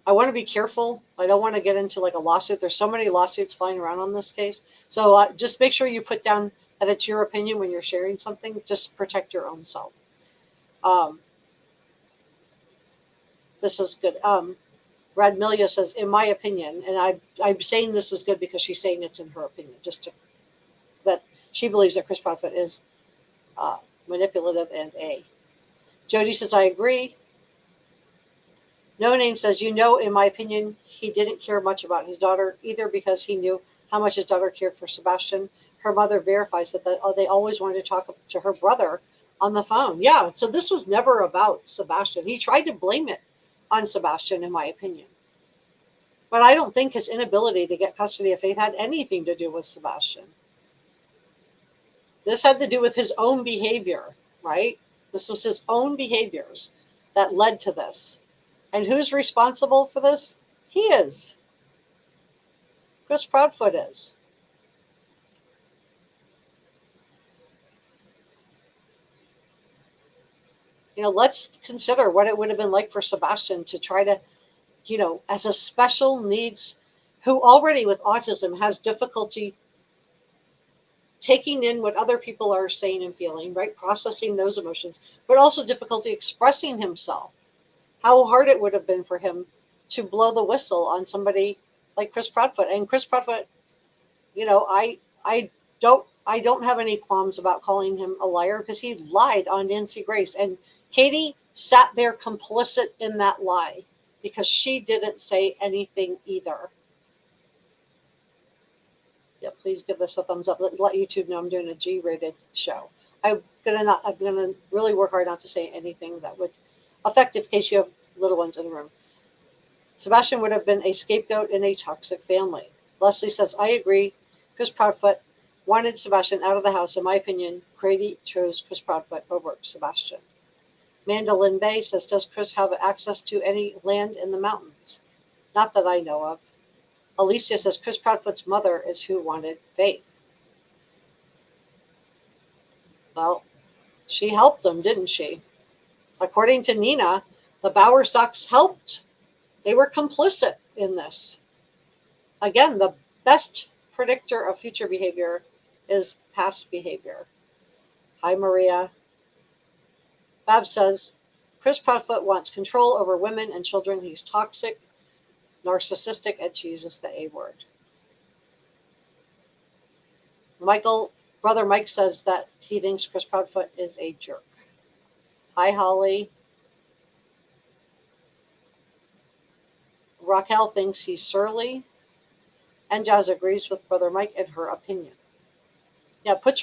I want to be careful. I don't want to get into a lawsuit. There's so many lawsuits flying around on this case. So just make sure you put down that it's your opinion when you're sharing something. Just protect your own self. This is good. Radmilia says, in my opinion, and I'm saying this is good because she's saying it's in her opinion, that she believes that Chris Proudfoot is manipulative and Jody says, I agree. No Name says, in my opinion, he didn't care much about his daughter either, because he knew how much his daughter cared for Sebastian. Her mother verifies that they always wanted to talk to her brother on the phone. Yeah, so this was never about Sebastian. He tried to blame it on Sebastian, in my opinion. But I don't think his inability to get custody of Faith had anything to do with Sebastian. This had to do with his own behavior, right? This was his own behaviors that led to this. And who's responsible for this? He is. Chris Proudfoot is. Let's consider what it would have been like for Sebastian to try to, as a special needs, who already with autism has difficulty taking in what other people are saying and feeling, right? Processing those emotions, but also difficulty expressing himself. How hard it would have been for him to blow the whistle on somebody like Chris Proudfoot. And Chris Proudfoot, I I don't have any qualms about calling him a liar because he lied on Nancy Grace. And Katie sat there complicit in that lie because she didn't say anything either. Yeah, please give this a thumbs up. Let YouTube know I'm doing a G-rated show. I'm gonna really work hard not to say anything that would affect in case you have little ones in the room. Sebastian would have been a scapegoat in a toxic family. Leslie says, I agree. Chris Proudfoot wanted Sebastian out of the house. In my opinion, Grady chose Chris Proudfoot over Sebastian. Mandolin Bay says, does Chris have access to any land in the mountains? Not that I know of. Alicia says, Chris Proudfoot's mother is who wanted Faith. Well, she helped them, didn't she? According to Nina, the Bowersox helped. They were complicit in this. Again, the best predictor of future behavior is past behavior. Hi, Maria. Bab says, Chris Proudfoot wants control over women and children. He's toxic, narcissistic, and she uses the A word. Brother Mike says that he thinks Chris Proudfoot is a jerk. Hi, Holly. Raquel thinks he's surly. And Jazz agrees with Brother Mike in her opinion. Yeah, put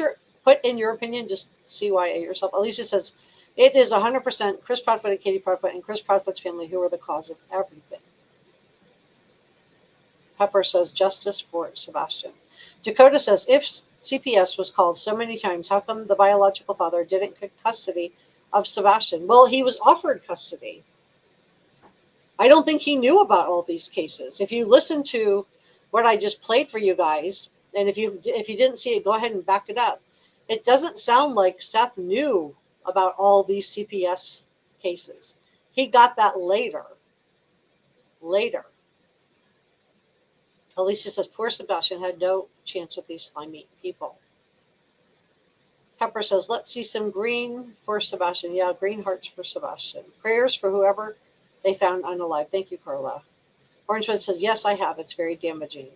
in your opinion, just CYA yourself. Alicia says, it is 100% Chris Proudfoot and Katie Proudfoot and Chris Proudfoot's family who are the cause of everything. Pepper says, justice for Sebastian. Dakota says, if CPS was called so many times, how come the biological father didn't get custody of Sebastian? Well, he was offered custody. I don't think he knew about all these cases. If you listen to what I just played for you guys, and if you didn't see it, go ahead and back it up. It doesn't sound like Seth knew about all these CPS cases. He got that later. Alicia says, poor Sebastian had no chance with these slimy people. Pepper says, let's see some green for Sebastian. Yeah, green hearts for Sebastian. Prayers for whoever they found unalive. Thank you, Carla. Orangewood says, yes, I have. It's very damaging.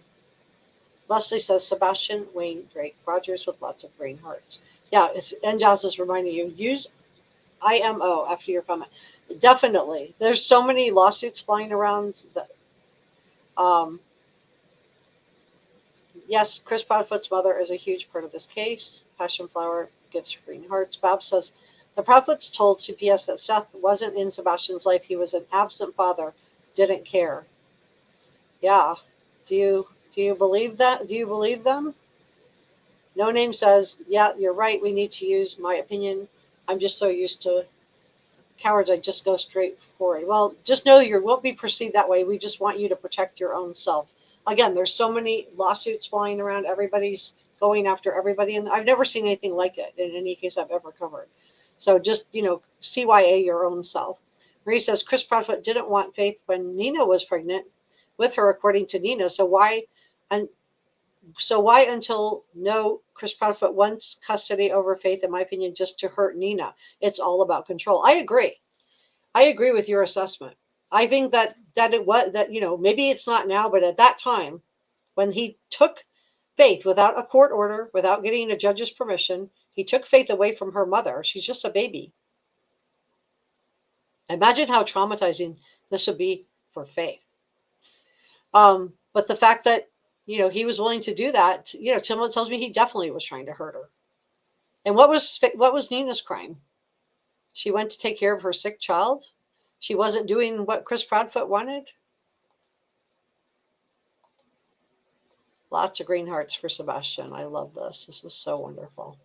Leslie says, Sebastian, Wayne, Drake, Rogers with lots of green hearts. Yeah, and Jazz is reminding you, use IMO after your comment. Definitely. There's so many lawsuits flying around. Yes, Chris Proudfoot's mother is a huge part of this case. Passion Flower gives green hearts. Bob says, the Proudfoots told CPS that Seth wasn't in Sebastian's life. He was an absent father, didn't care. Yeah. Do you believe that? Do you believe them? No Name says, yeah, you're right. We need to use my opinion. I'm just so used to cowards. I just go straight for it. Well, just know you won't be perceived that way. We just want you to protect your own self. Again, there's so many lawsuits flying around. Everybody's going after everybody. And I've never seen anything like it in any case I've ever covered. So just, CYA your own self. Marie says, Chris Proudfoot didn't want Faith when Nina was pregnant with her, according to Nina. So why until Chris Proudfoot wants custody over Faith, in my opinion, just to hurt Nina? It's all about control. I agree with your assessment. I think that it was that, maybe it's not now, but at that time when he took Faith without a court order, without getting a judge's permission, he took Faith away from her mother. She's just a baby. Imagine how traumatizing this would be for Faith. But the fact that, he was willing to do that, someone tells me he definitely was trying to hurt her. And what was Nina's crime? She went to take care of her sick child. She wasn't doing what Chris Proudfoot wanted. Lots of green hearts for Sebastian. I love this. This is so wonderful.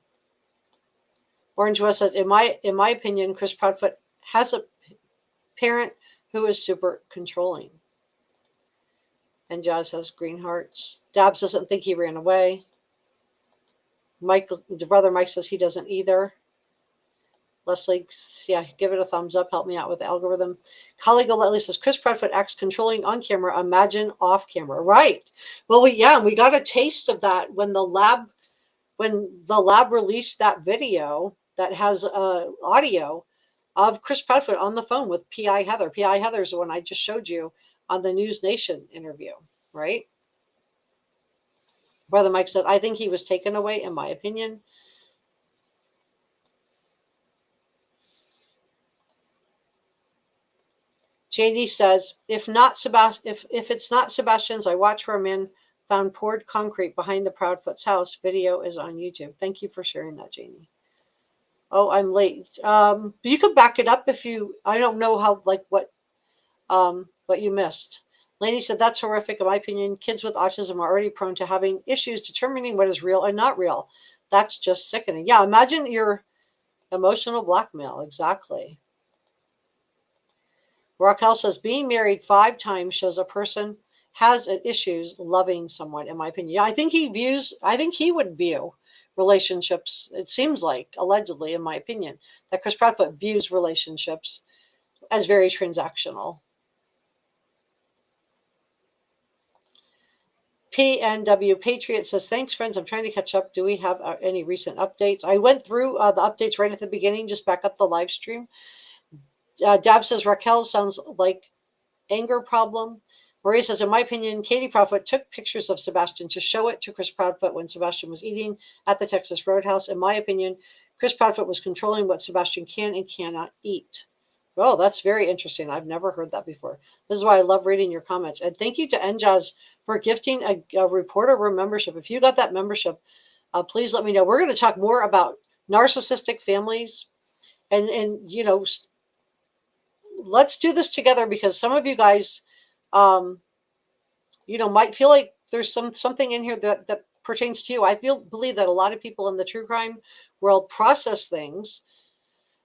Orange West says, in my opinion, Chris Proudfoot has a parent who is super controlling. And Jazz has green hearts. Dabs doesn't think he ran away. Brother Mike says he doesn't either. Leslie, yeah, give it a thumbs up. Help me out with the algorithm. Colleague Galelli says, Chris Proudfoot acts controlling on camera. Imagine off camera. Right. Well, we got a taste of that when the lab released that video that has audio of Chris Proudfoot on the phone with P.I. Heather. P.I. Heather's the one I just showed you on the NewsNation interview, right? Brother Mike said, I think he was taken away, in my opinion. JD says, if it's not Sebastian's, I watch where a man found poured concrete behind the Proudfoot's house. Video is on YouTube. Thank you for sharing that, JD. Oh, I'm late. You could back it up if you, I don't know how, like what you missed. Laney said, that's horrific. In my opinion, kids with autism are already prone to having issues determining what is real and not real. That's just sickening. Yeah, imagine your emotional blackmail. Exactly. Raquel says, being married 5 times shows a person has issues loving someone, in my opinion. Yeah, I think he would view relationships, it seems like, allegedly, in my opinion, that Chris Proudfoot views relationships as very transactional. PNW Patriot says, thanks, friends. I'm trying to catch up. Do we have any recent updates? I went through the updates right at the beginning, just back up the live stream. Dab says, Raquel sounds like anger problem. Maria says, in my opinion, Katie Proudfoot took pictures of Sebastian to show it to Chris Proudfoot when Sebastian was eating at the Texas Roadhouse. In my opinion, Chris Proudfoot was controlling what Sebastian can and cannot eat. Oh, that's very interesting. I've never heard that before. This is why I love reading your comments. And thank you to NJAS for gifting a reporter room membership. If you got that membership, please let me know. We're going to talk more about narcissistic families and let's do this together, because some of you guys, might feel like there's something in here that pertains to you. I believe that a lot of people in the true crime world process things.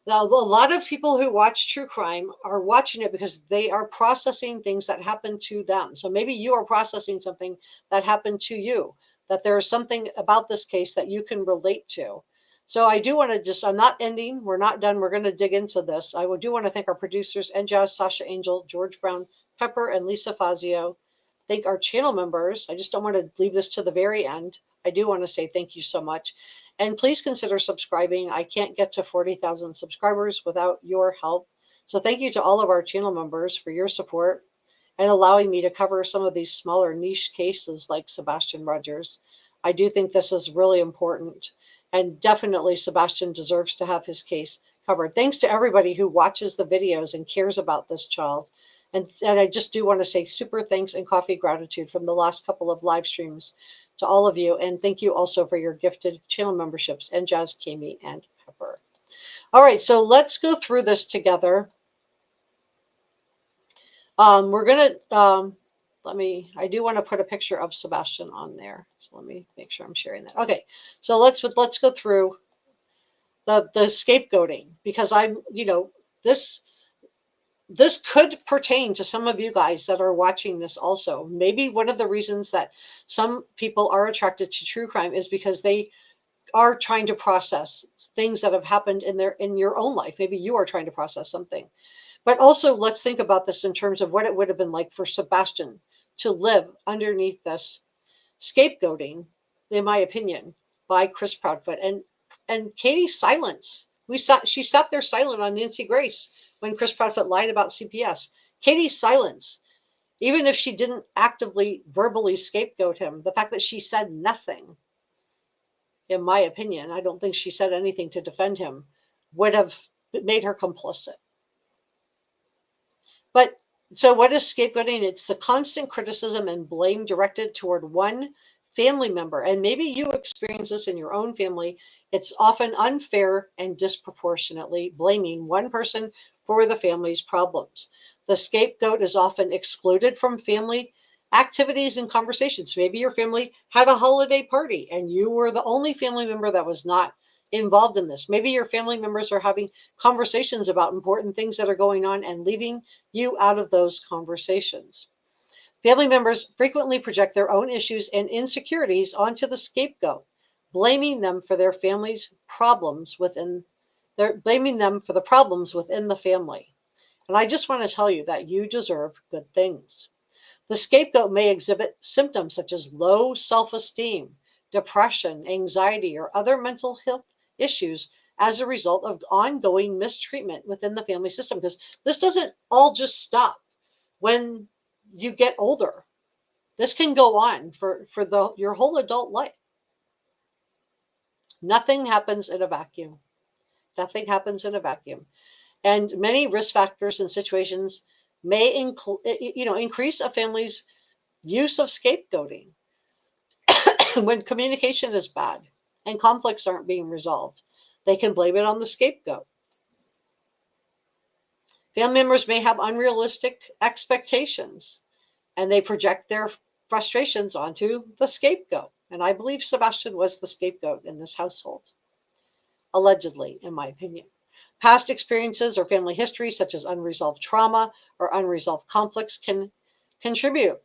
Now, a lot of people who watch true crime are watching it because they are processing things that happen to them. So maybe you are processing something that happened to you, that there is something about this case that you can relate to. So I do want to I'm not ending. We're not done. We're going to dig into this. I do want to thank our producers, NJAS, Sasha Angel, George Brown, Pepper, and Lisa Fazio. Thank our channel members. I just don't want to leave this to the very end. I do want to say thank you so much. And please consider subscribing. I can't get to 40,000 subscribers without your help. So thank you to all of our channel members for your support and allowing me to cover some of these smaller niche cases like Sebastian Rogers. I do think this is really important. And definitely Sebastian deserves to have his case covered. Thanks to everybody who watches the videos and cares about this child. And I just do want to say super thanks and coffee gratitude from the last couple of live streams to all of you. And thank you also for your gifted channel memberships, NJAS, Kami, and Pepper. All right, so let's go through this together. We're going to, I do want to put a picture of Sebastian on there. So let me make sure I'm sharing that. Okay, so let's go through the scapegoating, because this could pertain to some of you guys that are watching this also. Maybe one of the reasons that some people are attracted to true crime is because they are trying to process things that have happened in your own life. Maybe you are trying to process something. But also, let's think about this in terms of what it would have been like for Sebastian to live underneath this scapegoating, in my opinion, by Chris Proudfoot. And Katie's silence. She sat there silent on Nancy Grace when Chris Proudfoot lied about CPS. Katie's silence, even if she didn't actively verbally scapegoat him, the fact that she said nothing, in my opinion, I don't think she said anything to defend him, would have made her complicit. But so what is scapegoating? It's the constant criticism and blame directed toward one family member. And maybe you experience this in your own family. It's often unfair and disproportionately blaming one person for the family's problems. The scapegoat is often excluded from family activities and conversations. Maybe your family had a holiday party and you were the only family member that was not involved in this. Maybe your family members are having conversations about important things that are going on and leaving you out of those conversations. Family members frequently project their own issues and insecurities onto the scapegoat, blaming them for their family's problems within the problems within the family. And I just want to tell you that you deserve good things. The scapegoat may exhibit symptoms such as low self-esteem, depression, anxiety, or other mental health issues as a result of ongoing mistreatment within the family system. Because this doesn't all just stop when you get older. This can go on for your whole adult life. Nothing happens in a vacuum. Nothing happens in a vacuum. And many risk factors and situations may increase a family's use of scapegoating when communication is bad and conflicts aren't being resolved. They can blame it on the scapegoat. Family members may have unrealistic expectations and they project their frustrations onto the scapegoat. And I believe Sebastian was the scapegoat in this household, allegedly, in my opinion. Past experiences or family history, such as unresolved trauma or unresolved conflicts, can contribute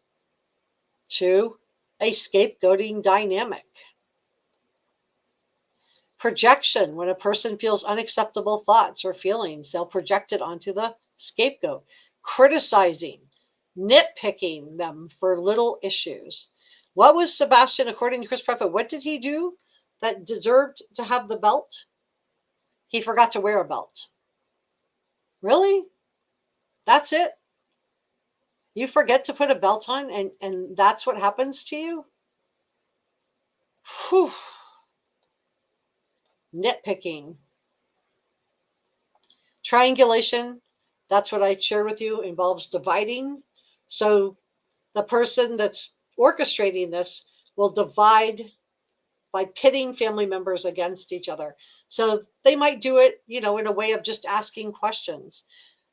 to a scapegoating dynamic. Projection, when a person feels unacceptable thoughts or feelings, they'll project it onto the scapegoat. Criticizing, nitpicking them for little issues. What was Sebastian, according to Chris Proudfoot, what did he do that deserved to have the belt? He forgot to wear a belt. Really? That's it? You forget to put a belt on and that's what happens to you? Whew. Nitpicking. Triangulation, that's what I shared with you, involves dividing. So the person that's orchestrating this will divide by pitting family members against each other. So they might do it, in a way of just asking questions.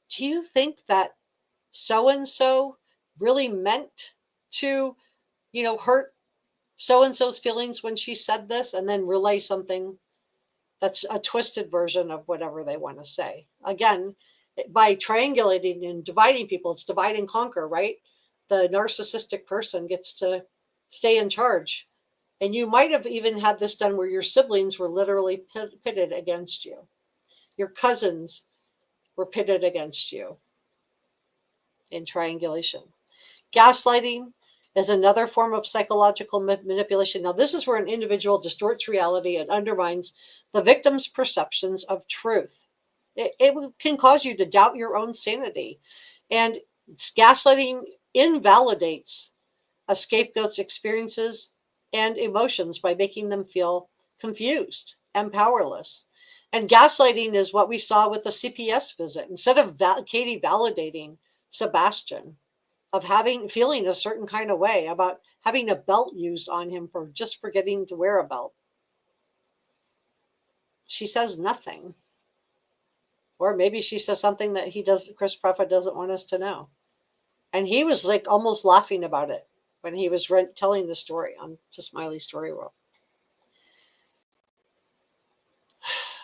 Do you think that so-and-so really meant to, hurt so-and-so's feelings when she said this, and then relay something that's a twisted version of whatever they want to say? Again, by triangulating and dividing people, it's divide and conquer, right? The narcissistic person gets to stay in charge. And you might have even had this done where your siblings were literally pitted against you. Your cousins were pitted against you in triangulation. Gaslighting is another form of psychological manipulation. Now, this is where an individual distorts reality and undermines the victim's perceptions of truth. It can cause you to doubt your own sanity. And gaslighting invalidates a scapegoat's experiences and emotions by making them feel confused and powerless. And gaslighting is what we saw with the CPS visit. Instead of Katie validating Sebastian, of feeling a certain kind of way about having a belt used on him for just forgetting to wear a belt, she says nothing. Or maybe she says something that Chris Proudfoot doesn't want us to know. And he was like almost laughing about it when he was telling the story on to Smiley Story World.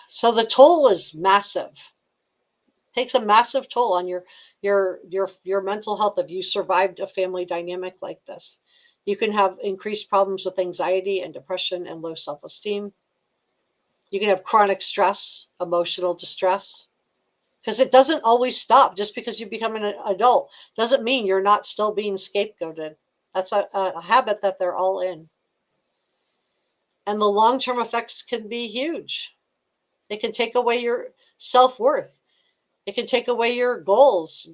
So the toll is massive. It takes a massive toll on your mental health if you survived a family dynamic like this. You can have increased problems with anxiety and depression and low self-esteem. You can have chronic stress, emotional distress, because it doesn't always stop. Just because you become an adult doesn't mean you're not still being scapegoated. That's a habit that they're all in. And the long-term effects can be huge. It can take away your self-worth. It can take away your goals,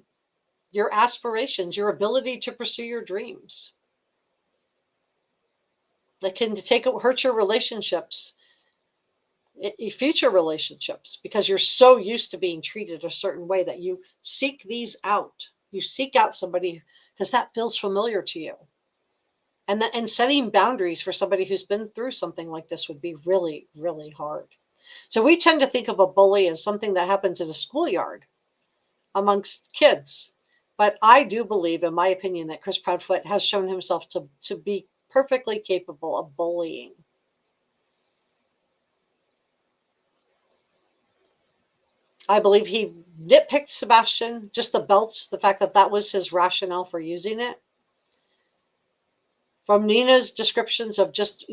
your aspirations, your ability to pursue your dreams. It can hurt your relationships, future relationships, because you're so used to being treated a certain way that you seek these out. You seek out somebody because that feels familiar to you. And setting boundaries for somebody who's been through something like this would be really, really hard. So we tend to think of a bully as something that happens in a schoolyard amongst kids. But I do believe, in my opinion, that Chris Proudfoot has shown himself to be perfectly capable of bullying. I believe he nitpicked Sebastian, just the belts, the fact that was his rationale for using it. From Nina's descriptions of just,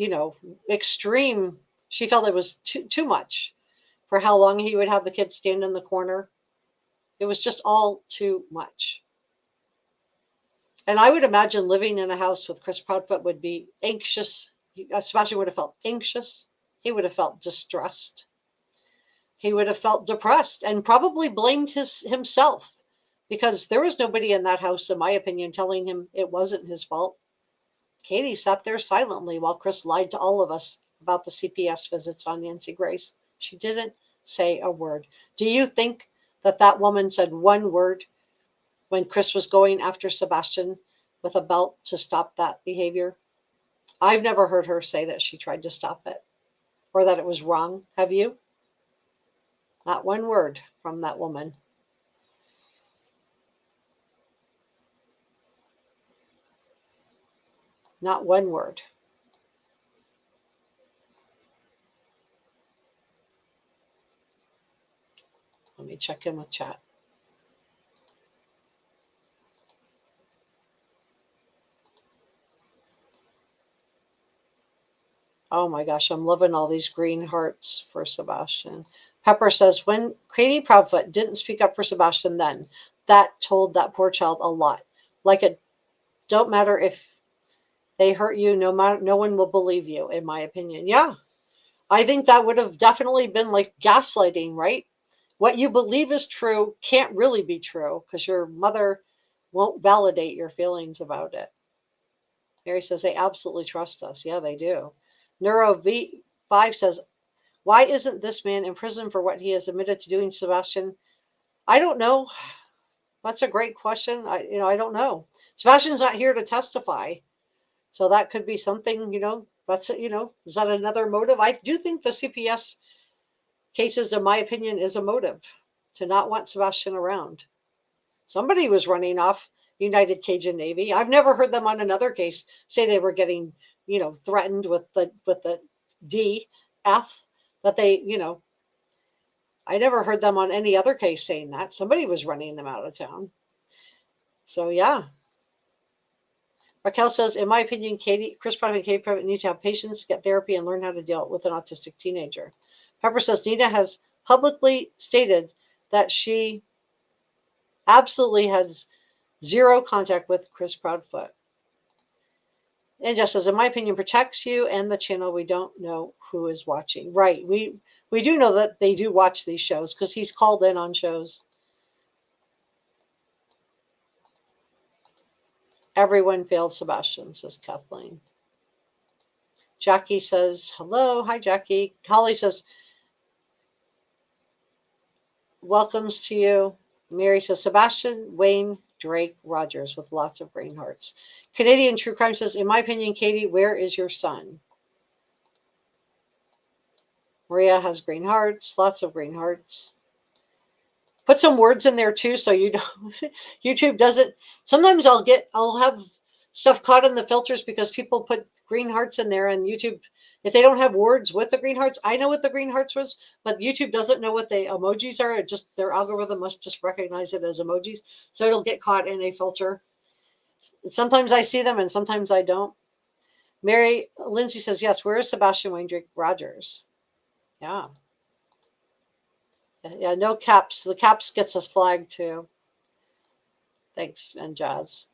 extreme, she felt it was too much for how long he would have the kids stand in the corner. It was just all too much. And I would imagine living in a house with Chris Proudfoot would be anxious. Sebastian would have felt anxious. He would have felt distressed. He would have felt depressed and probably blamed himself, because there was nobody in that house, in my opinion, telling him it wasn't his fault. Katie sat there silently while Chris lied to all of us about the CPS visits on Nancy Grace. She didn't say a word. Do you think that woman said one word when Chris was going after Sebastian with a belt to stop that behavior? I've never heard her say that she tried to stop it or that it was wrong. Have you? Not one word from that woman. Not one word. Let me check in with chat. Oh my gosh, I'm loving all these green hearts for Sebastian. Pepper says, when Katie Proudfoot didn't speak up for Sebastian then, that told that poor child a lot. Like it don't matter if they hurt you, no one will believe you, in my opinion. Yeah, I think that would have definitely been like gaslighting, right? What you believe is true can't really be true because your mother won't validate your feelings about it. Mary says they absolutely trust us. Yeah, they do. Neuro V5 says, why isn't this man in prison for what he has admitted to doing, Sebastian? I don't know. That's a great question. I don't know. Sebastian's not here to testify. So that could be something, that's, is that another motive? I do think the CPS cases, in my opinion, is a motive to not want Sebastian around. Somebody was running off United Cajun Navy. I've never heard them on another case say they were getting, threatened with the DF that they, I never heard them on any other case saying that. Somebody was running them out of town. So yeah. Raquel says, in my opinion, Chris Proudfoot and Katie Proudfoot need to have patience, get therapy, and learn how to deal with an autistic teenager. Pepper says, Nina has publicly stated that she absolutely has zero contact with Chris Proudfoot. And just says, in my opinion, protects you and the channel. We don't know who is watching. Right. We do know that they do watch these shows because he's called in on shows. Everyone failed Sebastian, says Kathleen. Jackie says, hello. Hi, Jackie. Holly says, welcomes to you. Mary says, Sebastian, Wayne, Drake, Rogers, with lots of green hearts. Canadian True Crime says, in my opinion, Katie, where is your son? Maria has green hearts, lots of green hearts. Put some words in there too, so you don't. YouTube doesn't. Sometimes I'll have stuff caught in the filters because people put green hearts in there, and YouTube, if they don't have words with the green hearts, I know what the green hearts was, but YouTube doesn't know what the emojis are. It just, their algorithm must just recognize it as emojis, so it'll get caught in a filter. Sometimes I see them, and sometimes I don't. Mary Lindsay says, yes. Where is Sebastian Wayne Drake Rogers? Yeah. Yeah, no caps. The caps gets us flagged too. Thanks, and Jazz.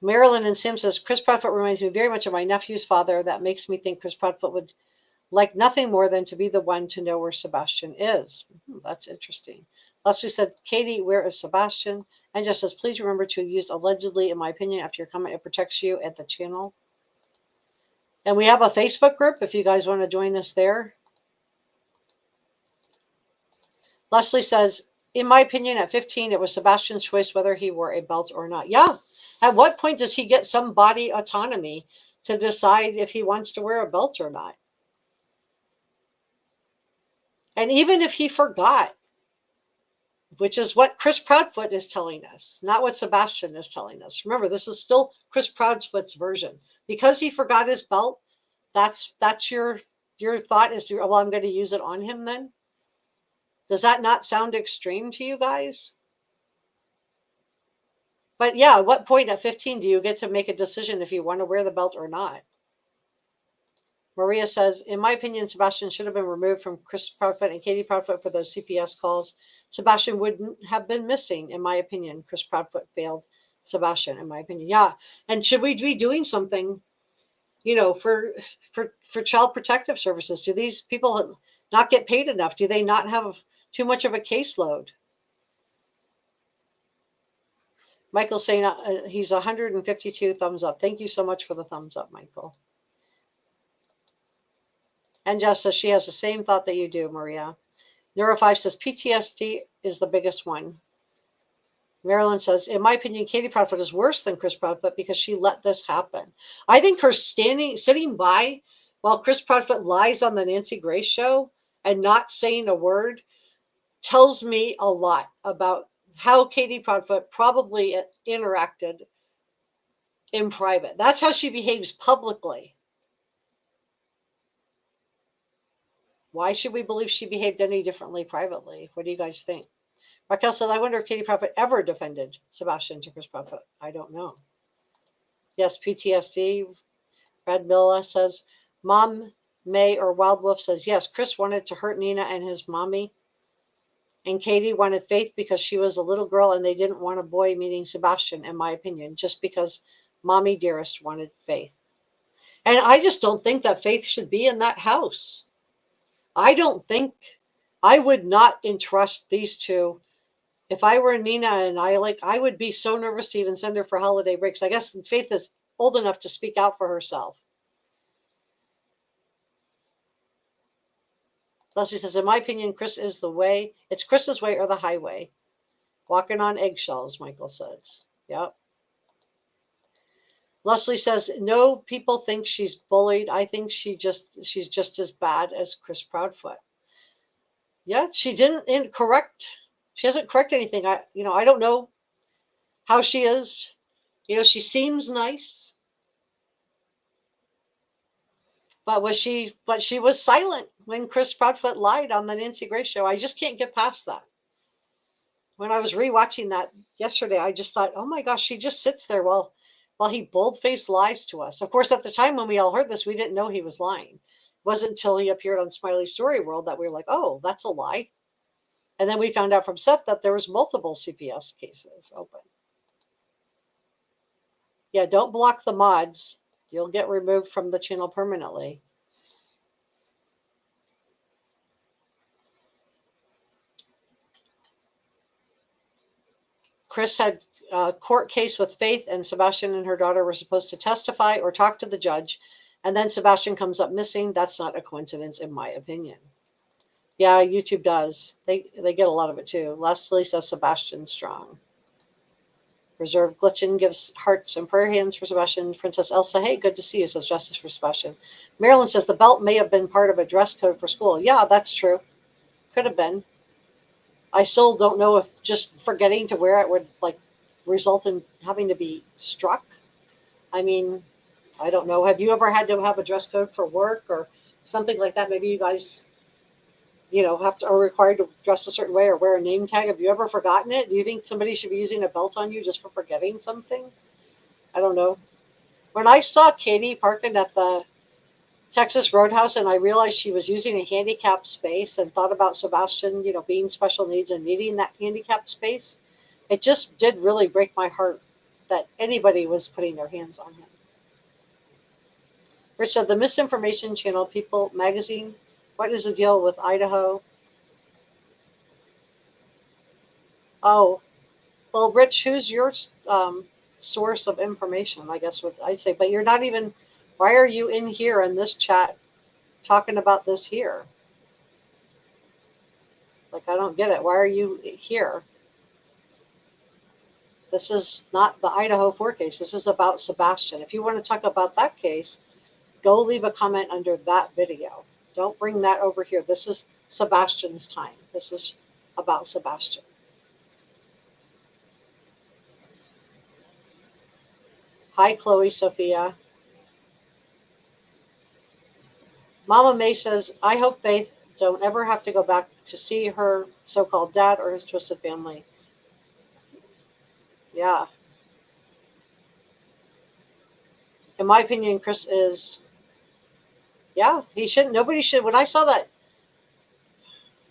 Marilyn and Sim says, Chris Proudfoot reminds me very much of my nephew's father. That makes me think Chris Proudfoot would like nothing more than to be the one to know where Sebastian is. That's interesting. Leslie said, Katie, where is Sebastian? And just says, please remember to use allegedly, in my opinion, after your comment. It protects you at the channel. And we have a Facebook group if you guys want to join us there. Leslie says, in my opinion, at 15, it was Sebastian's choice whether he wore a belt or not. Yeah. At what point does he get some body autonomy to decide if he wants to wear a belt or not? And even if he forgot, which is what Chris Proudfoot is telling us, not what Sebastian is telling us. Remember, this is still Chris Proudfoot's version. Because he forgot his belt, that's your thought is, well, I'm going to use it on him then? Does that not sound extreme to you guys? But yeah, at what point at 15 do you get to make a decision if you want to wear the belt or not? Maria says, in my opinion, Sebastian should have been removed from Chris Proudfoot and Katie Proudfoot for those CPS calls. Sebastian wouldn't have been missing, in my opinion. Chris Proudfoot failed Sebastian, in my opinion. Yeah, and should we be doing something, for child protective services? Do these people not get paid enough? Do they not have too much of a caseload? Michael's saying he's 152 thumbs up. Thank you so much for the thumbs up, Michael. And Jess says she has the same thought that you do, Maria. Neuro5 says PTSD is the biggest one. Marilyn says, in my opinion, Katie Proudfoot is worse than Chris Proudfoot because she let this happen. I think her sitting by while Chris Proudfoot lies on the Nancy Grace show and not saying a word tells me a lot about how Katie Proudfoot probably interacted in private. That's how she behaves publicly. Why should we believe she behaved any differently privately? What do you guys think? Raquel said, I wonder if Katie Proudfoot ever defended Sebastian to Chris Proudfoot. I don't know. Yes, PTSD. Brad Milla says, Mom May or Wild Wolf says, yes, Chris wanted to hurt Nina and his mommy. And Katie wanted Faith because she was a little girl and they didn't want a boy meeting Sebastian, in my opinion, just because Mommy Dearest wanted Faith. And I just don't think that Faith should be in that house. I would not entrust these two. If I were Nina and I would be so nervous to even send her for holiday breaks. I guess Faith is old enough to speak out for herself. Leslie says, in my opinion, Chris is the way. It's Chris's way or the highway. Walking on eggshells, Michael says. Yep. Leslie says, no, people think she's bullied. I think she's just as bad as Chris Proudfoot. Yeah, she didn't correct. She hasn't corrected anything. I don't know how she is. She seems nice. But she was silent when Chris Proudfoot lied on the Nancy Grace show. I just can't get past that. When I was rewatching that yesterday, I just thought, oh my gosh, she just sits there while he bold-faced lies to us. Of course, at the time when we all heard this, we didn't know he was lying. It wasn't until he appeared on Smiley Story World that we were like, oh, that's a lie. And then we found out from Seth that there was multiple CPS cases open. Yeah, don't block the mods. You'll get removed from the channel permanently. Chris had a court case with Faith, and Sebastian and her daughter were supposed to testify or talk to the judge, and then Sebastian comes up missing. That's not a coincidence, in my opinion. Yeah, YouTube does. They get a lot of it, too. Leslie says Sebastian's strong. Reserve Glitchin gives hearts and prayer hands for Sebastian. Princess Elsa, hey, good to see you, says justice for Sebastian. Marilyn says the belt may have been part of a dress code for school. Yeah, that's true. Could have been. I still don't know if just forgetting to wear it would result in having to be struck. I mean, I don't know. Have you ever had to have a dress code for work or something like that? Maybe you guys, are required to dress a certain way or wear a name tag. Have you ever forgotten it? Do you think somebody should be using a belt on you just for forgetting something? I don't know. When I saw Katie parking at the Texas Roadhouse and I realized she was using a handicapped space and thought about Sebastian, being special needs and needing that handicapped space, it just did really break my heart that anybody was putting their hands on him. Rich said, the Misinformation Channel, People Magazine, what is the deal with Idaho? Oh, well, Rich, who's your source of information, I guess what I'd say. But you're not even, why are you in here in this chat talking about this here? I don't get it. Why are you here? This is not the Idaho 4 case. This is about Sebastian. If you want to talk about that case, go leave a comment under that video. Don't bring that over here. This is Sebastian's time. This is about Sebastian. Hi, Chloe Sophia. Mama May says, I hope Faith don't ever have to go back to see her so-called dad or his twisted family. Yeah. In my opinion, Chris is, yeah, he shouldn't, nobody should. When I saw that,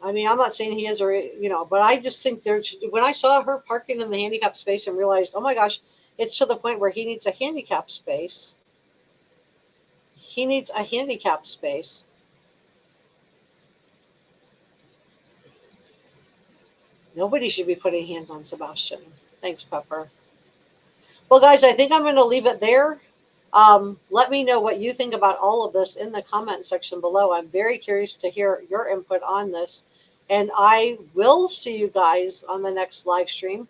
I mean, I'm not saying he is or, but I just think when I saw her parking in the handicap space and realized, oh my gosh, it's to the point where he needs a handicap space. He needs a handicap space. Nobody should be putting hands on Sebastian. Thanks, Pepper. Well, guys, I think I'm going to leave it there. Let me know what you think about all of this in the comment section below. I'm very curious to hear your input on this. And I will see you guys on the next live stream.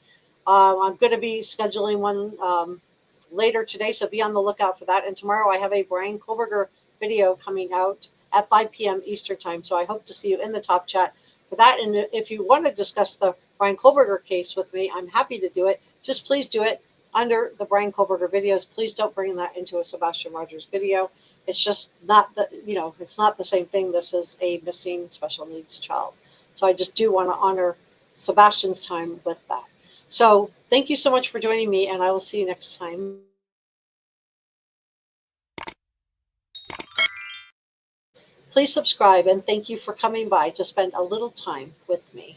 I'm going to be scheduling one later today, so be on the lookout for that. And tomorrow I have a Brian Kohlberger video coming out at 5 p.m. Eastern time. So I hope to see you in the top chat for that. And if you want to discuss the Brian Kohlberger case with me, I'm happy to do it. Just please do it under the Brian Kohlberger videos. Please don't bring that into a Sebastian Rogers video. It's just not the, it's not the same thing. This is a missing special needs child. So I just do want to honor Sebastian's time with that. So thank you so much for joining me, and I will see you next time. Please subscribe, and thank you for coming by to spend a little time with me.